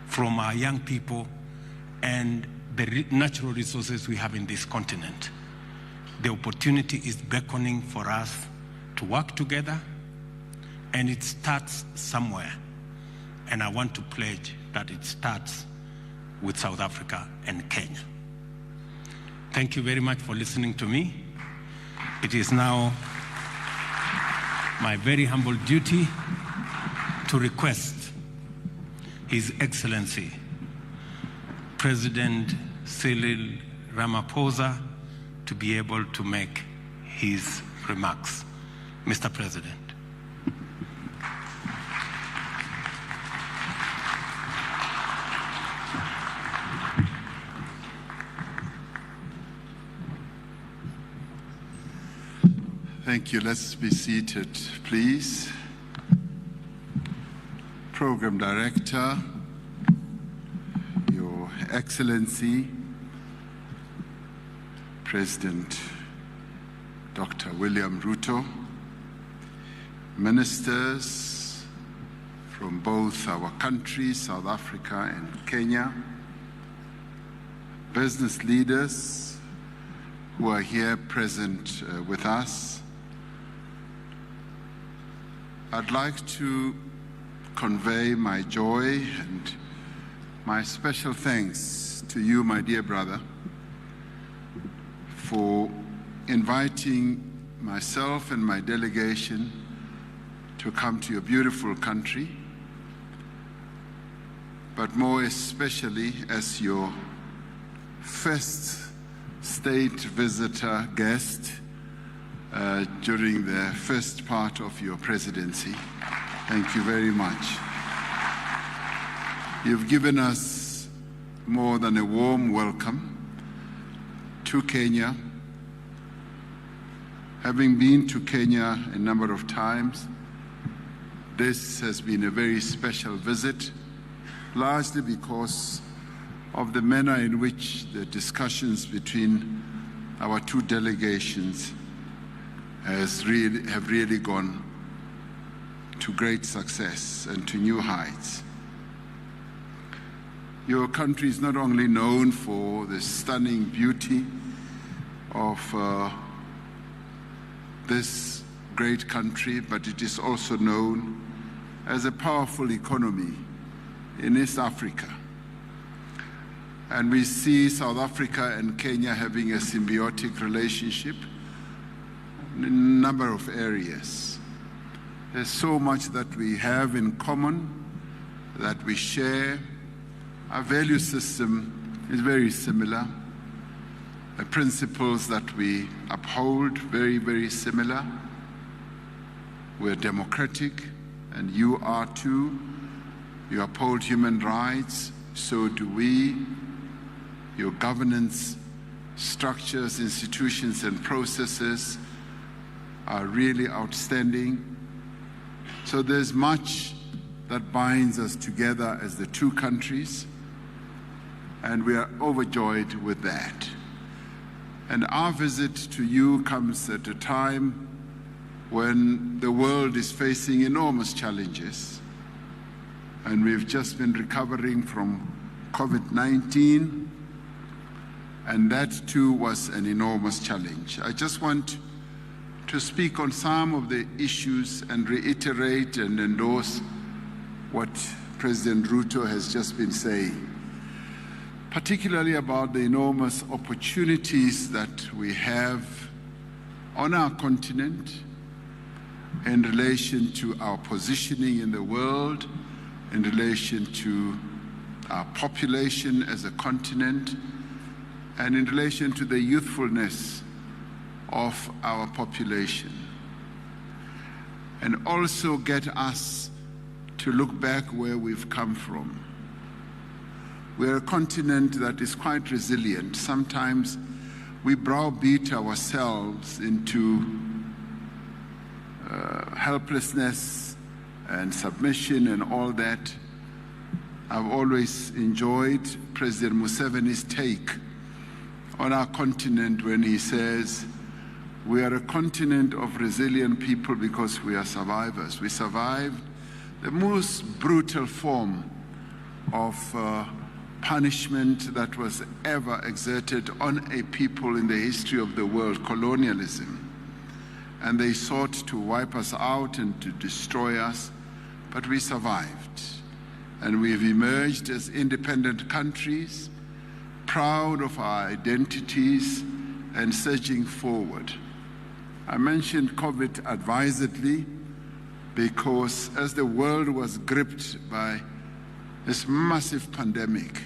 S15: from our young people and the natural resources we have in this continent. The opportunity is beckoning for us to work together, and it starts somewhere. And I want to pledge that it starts with South Africa and Kenya. Thank you very much for listening to me. It is now my very humble duty to request His Excellency President Cyril Ramaphosa to be able to make his remarks. Mr. President.
S16: Thank you. Let's be seated, please. Program Director, Your Excellency, President Dr. William Ruto, ministers from both our countries, South Africa and Kenya, business leaders who are here present with us. I'd like to convey my joy and my special thanks to you, my dear brother, for inviting myself and my delegation to come to your beautiful country, but more especially as your first state visitor guest during the first part of your presidency. Thank you very much. You've given us more than a warm welcome to Kenya. Having been to Kenya a number of times, this has been a very special visit, largely because of the manner in which the discussions between our two delegations have really gone to great success and to new heights. Your country is not only known for the stunning beauty of this great country, but it is also known as a powerful economy in East Africa. And we see South Africa and Kenya having a symbiotic relationship in a number of areas. There's so much that we have in common, that we share. Our value system is very similar. The principles that we uphold, very, very similar. We're democratic, and you are too. You uphold human rights, so do we. Your governance structures, institutions, and processes are really outstanding. So there's much that binds us together as the two countries, and we are overjoyed with that. And our visit to you comes at a time when the world is facing enormous challenges, and we've just been recovering from COVID-19, and that too was an enormous challenge. I just want to speak on some of the issues and reiterate and endorse what President Ruto has just been saying, particularly about the enormous opportunities that we have on our continent, in relation to our positioning in the world, in relation to our population as a continent, and in relation to the youthfulness of our population. And also get us to look back where we've come from. We're a continent that is quite resilient. Sometimes we browbeat ourselves into helplessness and submission and all that. I've always enjoyed President Museveni's take on our continent when he says, we are a continent of resilient people because we are survivors. We survived the most brutal form of punishment that was ever exerted on a people in the history of the world, colonialism. And they sought to wipe us out and to destroy us, but we survived. And we've emerged as independent countries, proud of our identities and surging forward. I mentioned COVID advisedly because as the world was gripped by this massive pandemic,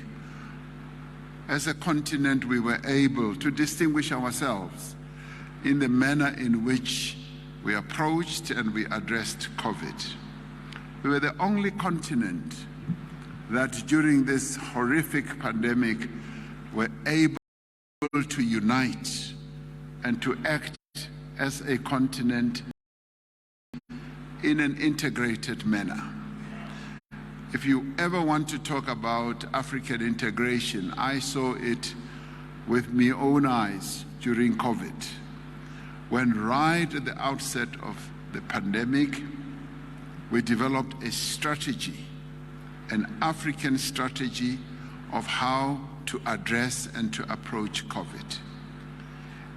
S16: as a continent we were able to distinguish ourselves in the manner in which we approached and we addressed COVID. We were the only continent that during this horrific pandemic were able to unite and to act as a continent in an integrated manner. If you ever want to talk about African integration, I saw it with my own eyes during COVID, when right at the outset of the pandemic, we developed a strategy, an African strategy of how to address and to approach COVID.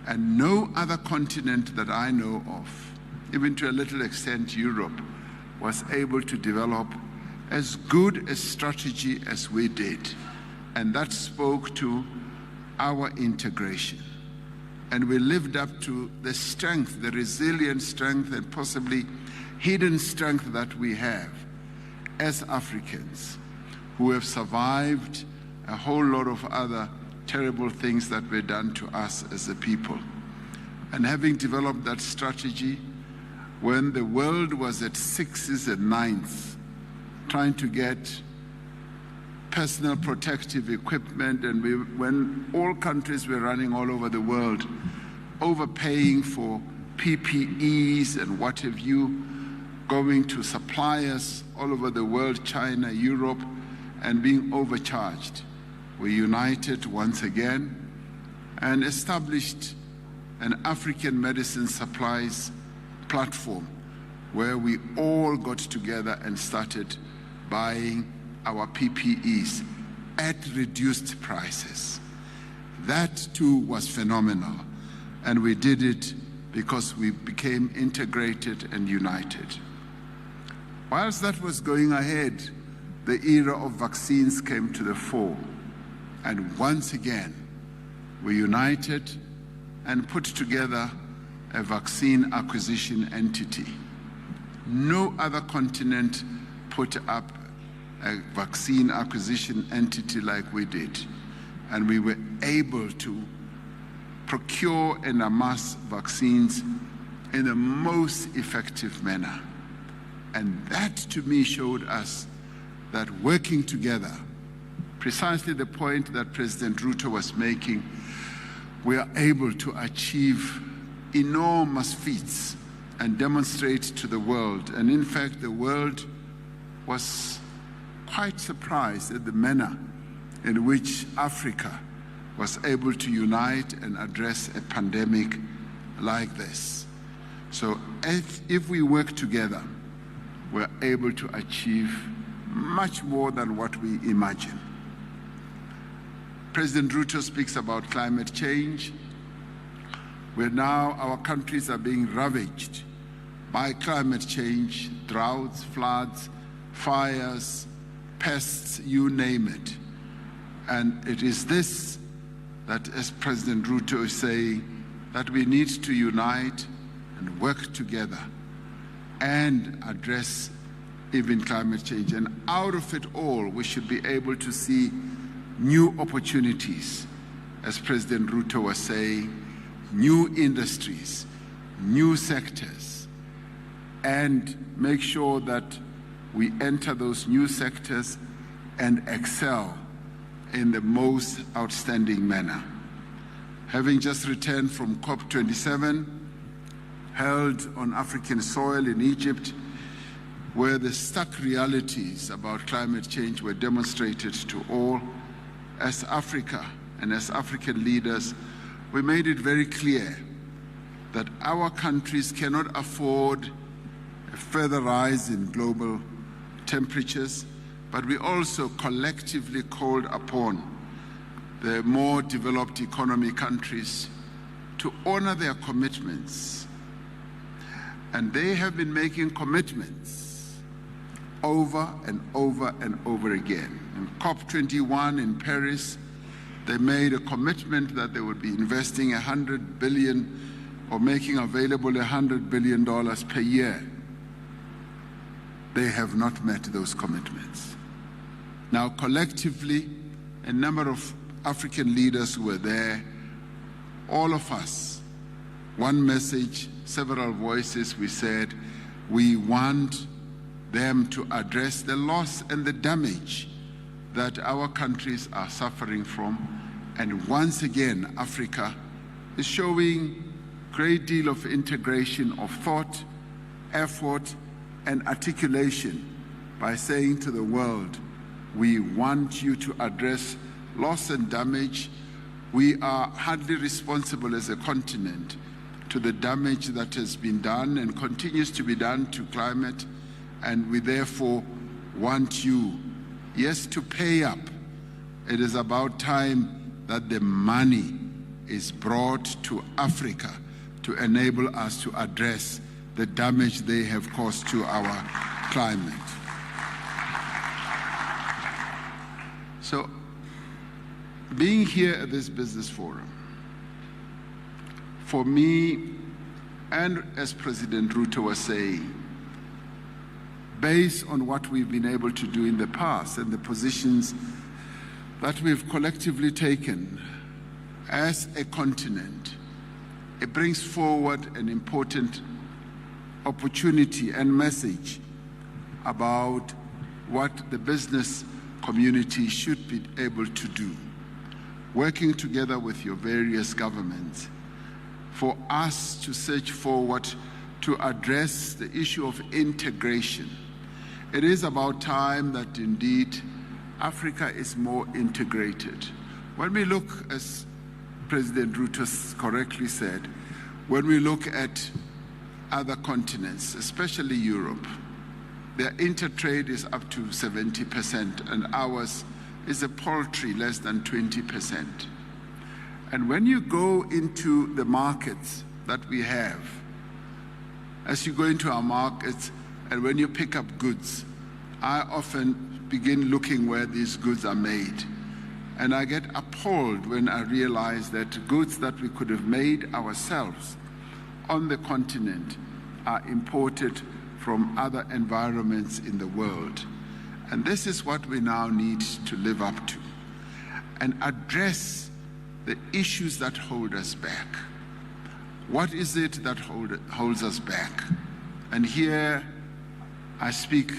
S16: And no other continent that I know of, even to a little extent Europe, was able to develop as good a strategy as we did. And that spoke to our integration. And we lived up to the strength, the resilient strength, and possibly hidden strength that we have as Africans who have survived a whole lot of other terrible things that were done to us as a people. And having developed that strategy, when the world was at sixes and ninths, trying to get personal protective equipment, and when all countries were running all over the world, overpaying for PPEs and what have you, going to suppliers all over the world, China, Europe, and being overcharged. We united once again and established an African medicine supplies platform where we all got together and started buying our PPEs at reduced prices. That too was phenomenal, and we did it because we became integrated and united. Whilst that was going ahead, the era of vaccines came to the fore, and once again we united and put together a vaccine acquisition entity. No other continent put up a vaccine acquisition entity like we did, and we were able to procure and amass vaccines in the most effective manner. And that to me showed us that working together, precisely the point that President Ruto was making, we are able to achieve enormous feats and demonstrate to the world. And in fact, the world was quite surprised at the manner in which Africa was able to unite and address a pandemic like this. So if we work together, we're able to achieve much more than what we imagine. President Ruto speaks about climate change. Our countries are being ravaged by climate change, droughts, floods, fires, pests, you name it. And it is this that, as President Ruto is saying, that we need to unite and work together and address even climate change. And out of it all, we should be able to see new opportunities, as President Ruto was saying, new industries, new sectors, and make sure that we enter those new sectors and excel in the most outstanding manner. Having just returned from COP27, held on African soil in Egypt, where the stark realities about climate change were demonstrated to all, as Africa and as African leaders, we made it very clear that our countries cannot afford a further rise in global temperatures, but we also collectively called upon the more developed economy countries to honor their commitments. And they have been making commitments over and over and over again. In COP21 in Paris, they made a commitment that they would be investing $100 billion or making available $100 billion per year. They have not met those commitments. Now, collectively, a number of African leaders who were there, all of us, one message, several voices, we said, we want them to address the loss and the damage that our countries are suffering from. And once again, Africa is showing a great deal of integration of thought, effort, and articulation by saying to the world, we want you to address loss and damage. We are hardly responsible as a continent to the damage that has been done and continues to be done to climate, and we therefore want you, yes, to pay up. It is about time that the money is brought to Africa to enable us to address the damage they have caused to our climate. So, being here at this business forum, for me, and as President Ruto was saying, based on what we've been able to do in the past and the positions that we've collectively taken as a continent, it brings forward an important opportunity and message about what the business community should be able to do, working together with your various governments for us to search forward to address the issue of integration. It is about time that indeed Africa is more integrated. When we look, as President Ruto correctly said, when we look at other continents, especially Europe, their intertrade is up to 70%, and ours is a paltry less than 20%. And when you go into the markets that we have, as you go into our markets and when you pick up goods, I often begin looking where these goods are made. And I get appalled when I realize that goods that we could have made ourselves on the continent are imported from other environments in the world. And this is what we now need to live up to and address the issues that hold us back. What is it that holds us back? And here I speak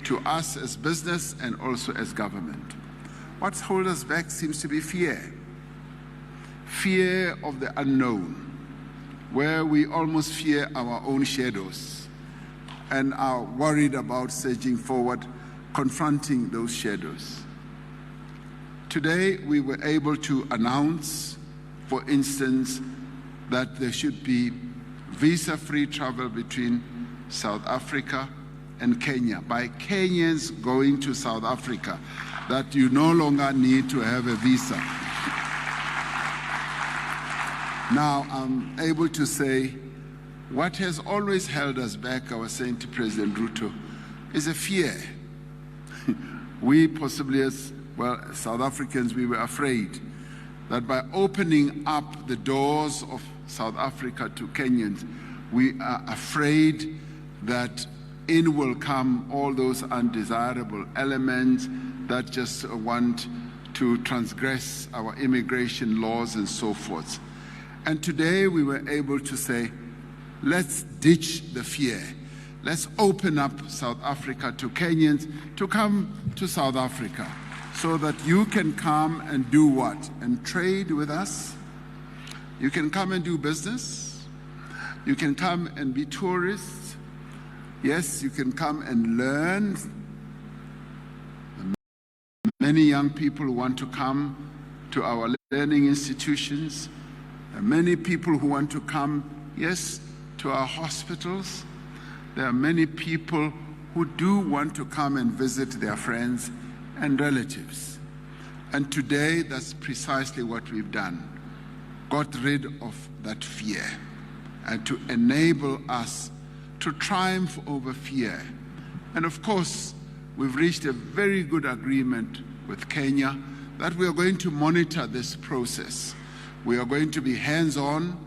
S16: to us as business and also as government. What's holding us back seems to be fear. Fear of the unknown, where we almost fear our own shadows and are worried about surging forward, confronting those shadows. Today, we were able to announce, for instance, that there should be visa-free travel between South Africa and Kenya. By Kenyans going to South Africa, that you no longer need to have a visa. Now, I'm able to say, what has always held us back, I was saying to President Ruto, is a fear. We possibly, as well, South Africans, we were afraid that by opening up the doors of South Africa to Kenyans, we are afraid that in will come all those undesirable elements that just want to transgress our immigration laws and so forth. And today we were able to say, let's ditch the fear. Let's open up South Africa to Kenyans to come to South Africa so that you can come and do what? And trade with us. You can come and do business. You can come and be tourists. Yes, you can come and learn. Many young people want to come to our learning institutions. Many people who want to come, yes, to our hospitals. There are many people who do want to come and visit their friends and relatives. And today, that's precisely what we've done. Got rid of that fear and to enable us to triumph over fear. And of course, we've reached a very good agreement with Kenya that we are going to monitor this process. We are going to be hands-on,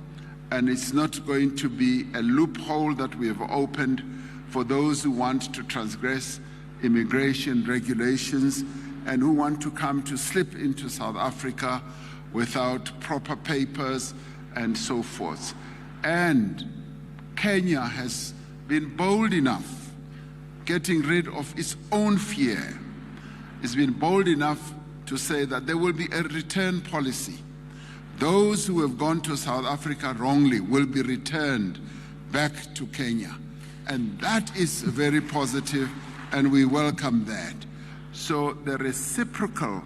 S16: and it's not going to be a loophole that we have opened for those who want to transgress immigration regulations and who want to come to slip into South Africa without proper papers and so forth. And Kenya has been bold enough, getting rid of its own fear. It's been bold enough to say that there will be a return policy. Those who have gone to South Africa wrongly will be returned back to Kenya. And that is very positive, and we welcome that. So the reciprocal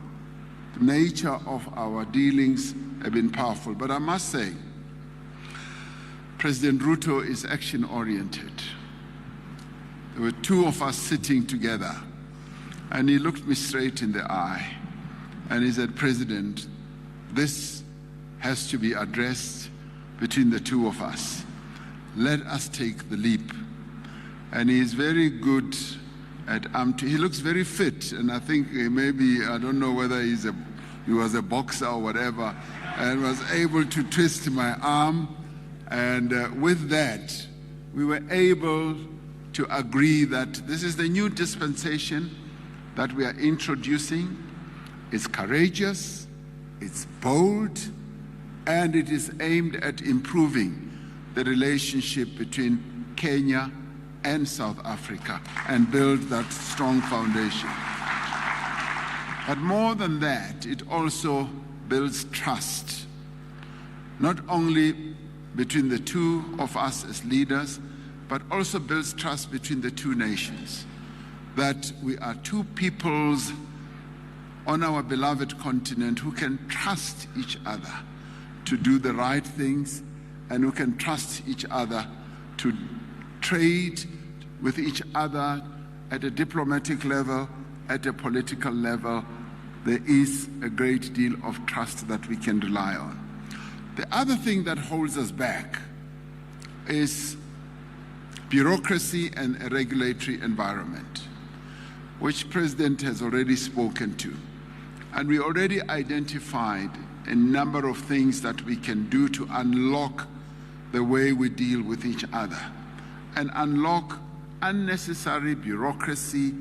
S16: nature of our dealings have been powerful. But I must say, President Ruto is action-oriented. There were two of us sitting together, and he looked me straight in the eye, and he said, President, this has to be addressed between the two of us. Let us take the leap. And he is very good at he looks very fit, and I think maybe, I don't know whether he was a boxer or whatever, and was able to twist my arm. And with that, we were able to agree that this is the new dispensation that we are introducing. It's courageous, it's bold, and it is aimed at improving the relationship between Kenya and South Africa and build that strong foundation. But more than that, it also builds trust, not only between the two of us as leaders, but also builds trust between the two nations, that we are two peoples on our beloved continent who can trust each other to do the right things, and who can trust each other to trade with each other at a diplomatic level, at a political level. There is a great deal of trust that we can rely on. The other thing that holds us back is bureaucracy and a regulatory environment, which President has already spoken to. And we already identified a number of things that we can do to unlock the way we deal with each other and unlock unnecessary bureaucracy,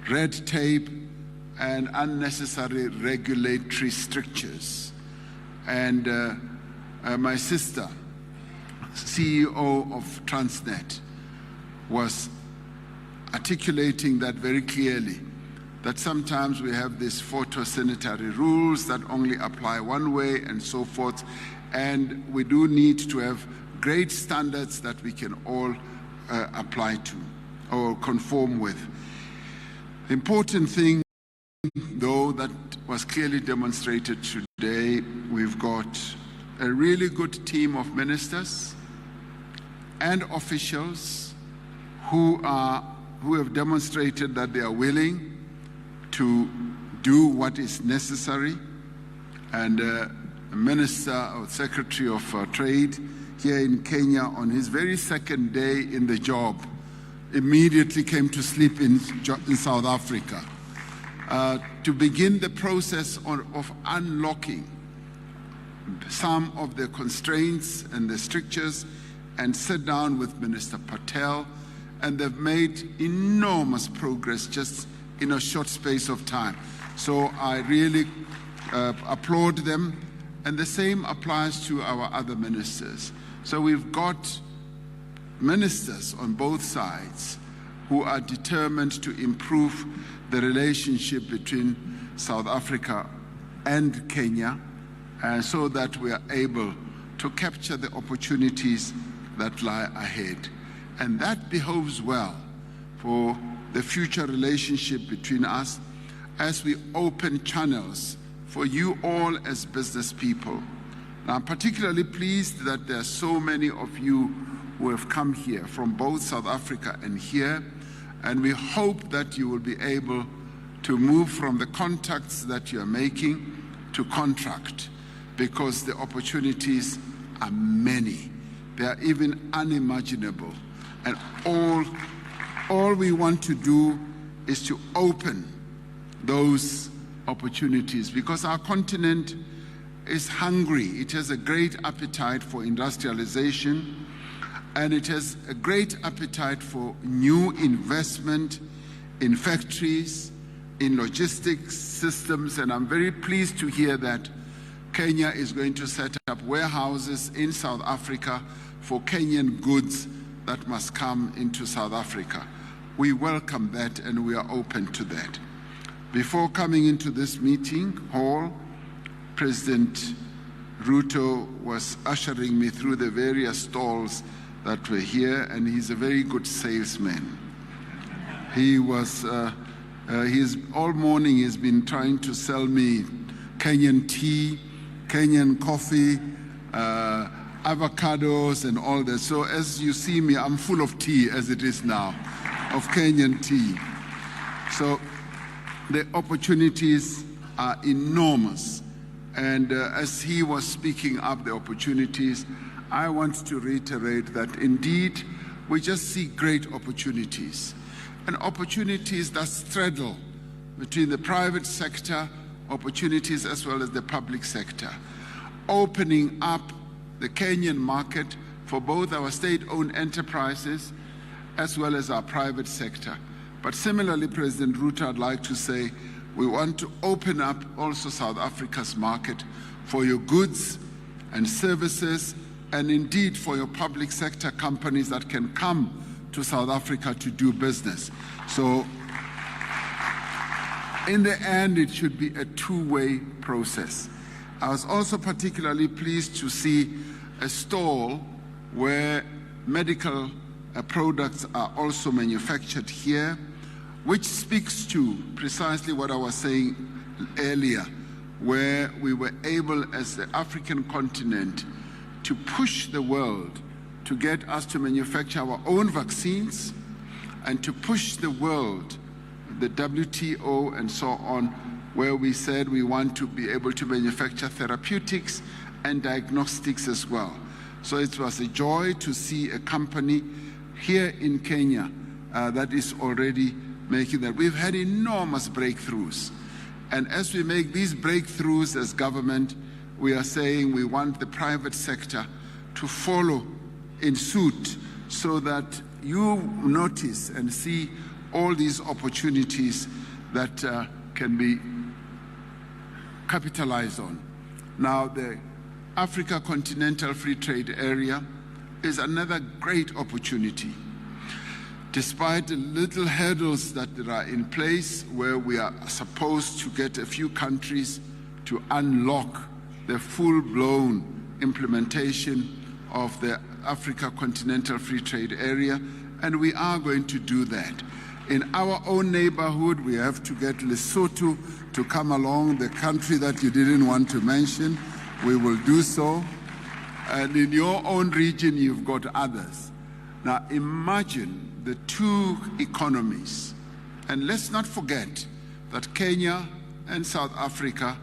S16: red tape, and unnecessary regulatory strictures. And my sister, CEO of Transnet, was articulating that very clearly, that sometimes we have these phytosanitary rules that only apply one way and so forth, and we do need to have great standards that we can all apply to or conform with. The important thing, though, that was clearly demonstrated today, we've got a really good team of ministers and officials who have demonstrated that they are willing to do what is necessary. And the Minister or Secretary of Trade here in Kenya, on his very second day in the job, immediately came to sleep in South Africa to begin the process of unlocking some of the constraints and the strictures and sat down with Minister Patel, and they've made enormous progress just in a short space of time. So I really applaud them, and the same applies to our other ministers. So we've got ministers on both sides who are determined to improve the relationship between South Africa and Kenya, so that we are able to capture the opportunities that lie ahead. And that behoves well for the future relationship between us as we open channels for you all as business people. Now, I'm particularly pleased that there are so many of you who have come here from both South Africa and here, and we hope that you will be able to move from the contacts that you are making to contract, because the opportunities are many. They are even unimaginable. And all we want to do is to open those opportunities, because our continent is hungry. It has a great appetite for industrialization, and it has a great appetite for new investment in factories, in logistics systems, and I'm very pleased to hear that Kenya is going to set up warehouses in South Africa for Kenyan goods that must come into South Africa. We welcome that, and we are open to that. Before coming into this meeting hall, President Ruto was ushering me through the various stalls that were here, and he's a very good salesman. He was, all morning he's been trying to sell me Kenyan tea, Kenyan coffee, avocados and all that. So as you see me, I'm full of tea as it is now, of Kenyan tea. So the opportunities are enormous. And as he was speaking up the opportunities, I want to reiterate that indeed we just see great opportunities, and opportunities that straddle between the private sector, opportunities as well as the public sector, opening up the Kenyan market for both our state-owned enterprises as well as our private sector. But similarly, President Ruto, I'd like to say we want to open up also South Africa's market for your goods and services, and indeed for your public sector companies that can come to South Africa to do business. So in the end, it should be a two-way process. I was also particularly pleased to see a stall where medical products are also manufactured here, which speaks to precisely what I was saying earlier, where we were able as the African continent to push the world to get us to manufacture our own vaccines and to push the world, the WTO and so on, where we said we want to be able to manufacture therapeutics and diagnostics as well. So it was a joy to see a company here in Kenya that is already making that. We've had enormous breakthroughs. And as we make these breakthroughs as government, we are saying we want the private sector to follow in suit so that you notice and see all these opportunities that can be capitalized on. Now, the Africa Continental Free Trade Area is another great opportunity. Despite the little hurdles that are in place where we are supposed to get a few countries to unlock the full-blown implementation of the Africa Continental Free Trade Area, and we are going to do that. In our own neighborhood, we have to get Lesotho to come along, the country that you didn't want to mention. We will do so. And in your own region, you've got others. Now, imagine the two economies. And let's not forget that Kenya and South Africa,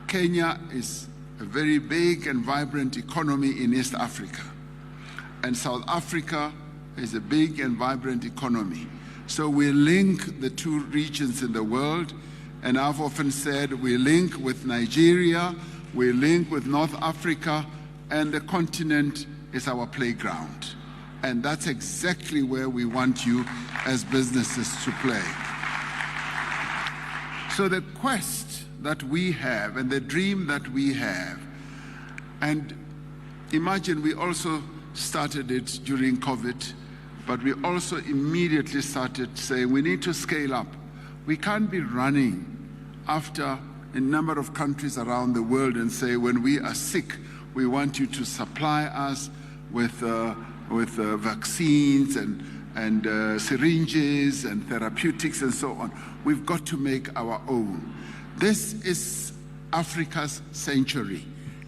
S16: Kenya is a very big and vibrant economy in East Africa. And South Africa is a big and vibrant economy. So we link the two regions in the world. And I've often said we link with Nigeria we link with North Africa, and the continent is our playground. And that's exactly where we want you as businesses to play. So the quest that we have and the dream that we have, and imagine we also started it during COVID, but we also immediately started saying we need to scale up. We can't be running after a number of countries around the world and say, when we are sick, we want you to supply us with vaccines and syringes and therapeutics and so on. We've got to make our own. This is Africa's century,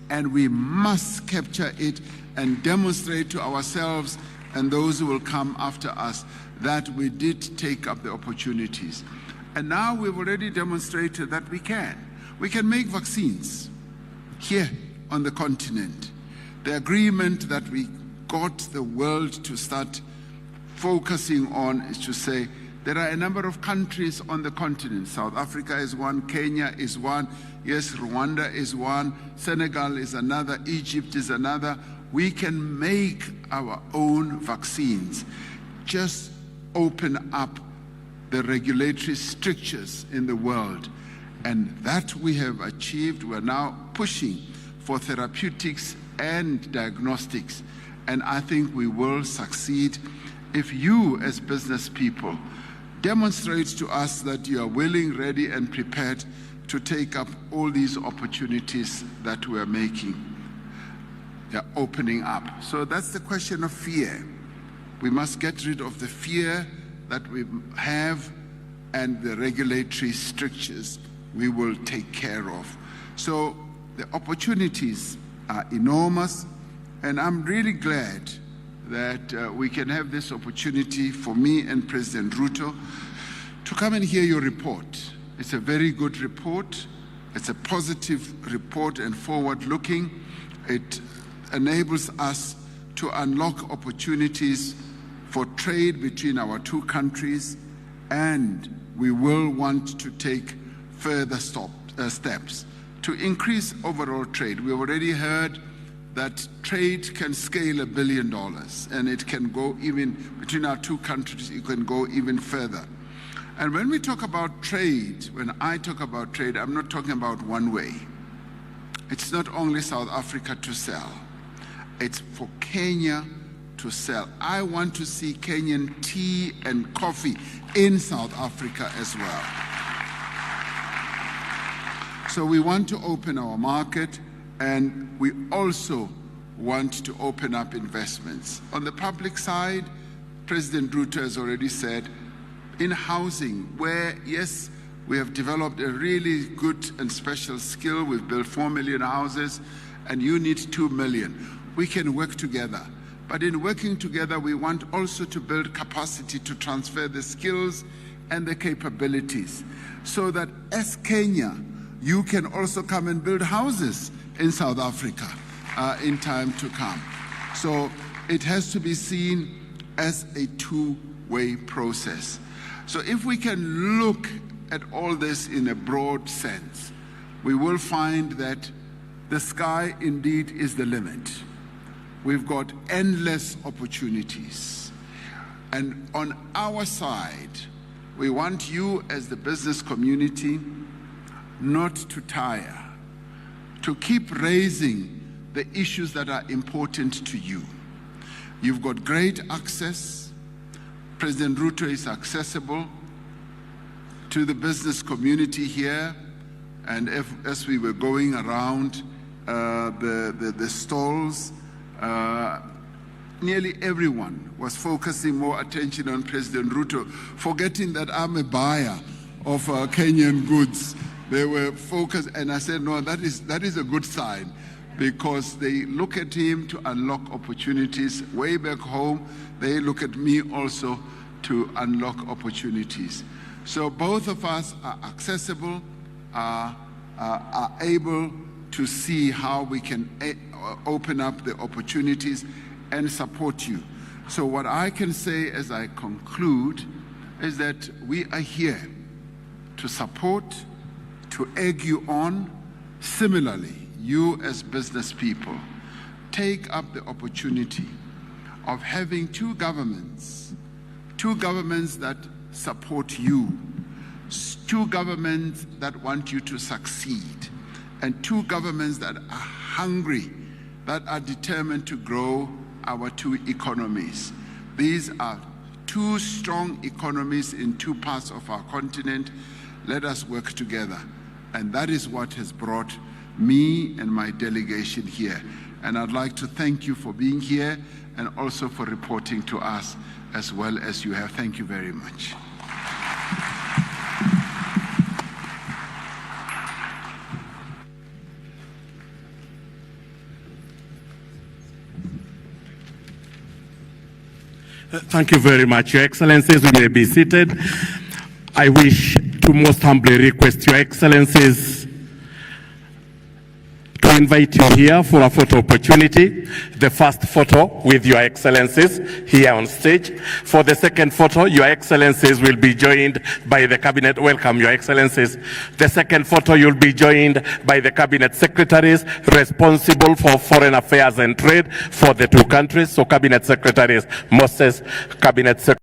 S16: and we must capture it and demonstrate to ourselves and those who will come after us that we did take up the opportunities. And now we've already demonstrated that we can. We can make vaccines here on the continent. The agreement that we got the world to start focusing on is to say there are a number of countries on the continent. South Africa is one, Kenya is one, yes, Rwanda is one, Senegal is another, Egypt is another. We can make our own vaccines. Just open up the regulatory strictures in the world. And that we have achieved. We're now pushing for therapeutics and diagnostics. And I think we will succeed if you, as business people, demonstrate to us that you are willing, ready, and prepared to take up all these opportunities that we are making. They're opening up. So that's the question of fear. We must get rid of the fear that we have, and the regulatory strictures we will take care of. So the opportunities are enormous, and I'm really glad that we can have this opportunity for me and President Ruto to come and hear your report. It's a very good report. It's a positive report and forward-looking. It enables us to unlock opportunities for trade between our two countries, and we will want to take further steps to increase overall trade. We already heard that trade can scale $1 billion, and it can go even, between our two countries, it can go even further. And when we talk about trade, when I talk about trade, I'm not talking about one way. It's not only South Africa to sell. It's for Kenya to sell. I want to see Kenyan tea and coffee in South Africa as well. So we want to open our market, and we also want to open up investments. On the public side, President Ruto has already said, in housing, where, yes, we have developed a really good and special skill. We've built 4 million houses, and you need 2 million. We can work together. But in working together, we want also to build capacity to transfer the skills and the capabilities, so that as Kenya, you can also come and build houses in South Africa in time to come. So it has to be seen as a two-way process. So if we can look at all this in a broad sense, we will find that the sky indeed is the limit. We've got endless opportunities. And on our side, we want you as the business community not to tire, to keep raising the issues that are important to you. You've got great access. President Ruto is accessible to the business community here. And as we were going around the stalls, nearly everyone was focusing more attention on President Ruto, forgetting that I'm a buyer of Kenyan goods. They were focused, and I said, no, that is a good sign, because they look at him to unlock opportunities. Way back home, they look at me also to unlock opportunities. So both of us are accessible, are able to see how we can open up the opportunities and support you. So what I can say as I conclude is that we are here to support, to egg you on. Similarly, you as business people take up the opportunity of having two governments that support you, two governments that want you to succeed, and two governments that are hungry, that are determined to grow our two economies. These are two strong economies in two parts of our continent. Let us work together. And that is what has brought me and my delegation here. And I'd like to thank you for being here and also for reporting to us as well as you have. Thank you very much.
S1: Thank you very much, Your Excellencies. We may be seated. I wish to most humbly request Your Excellencies to invite you here for a photo opportunity. The first photo with Your Excellencies here on stage. For the second photo, Your Excellencies will be joined by the Cabinet. Welcome, Your Excellencies. The second photo, you'll be joined by the Cabinet Secretaries responsible for foreign affairs and trade for the two countries. So Cabinet Secretaries Moses, Cabinet Secretary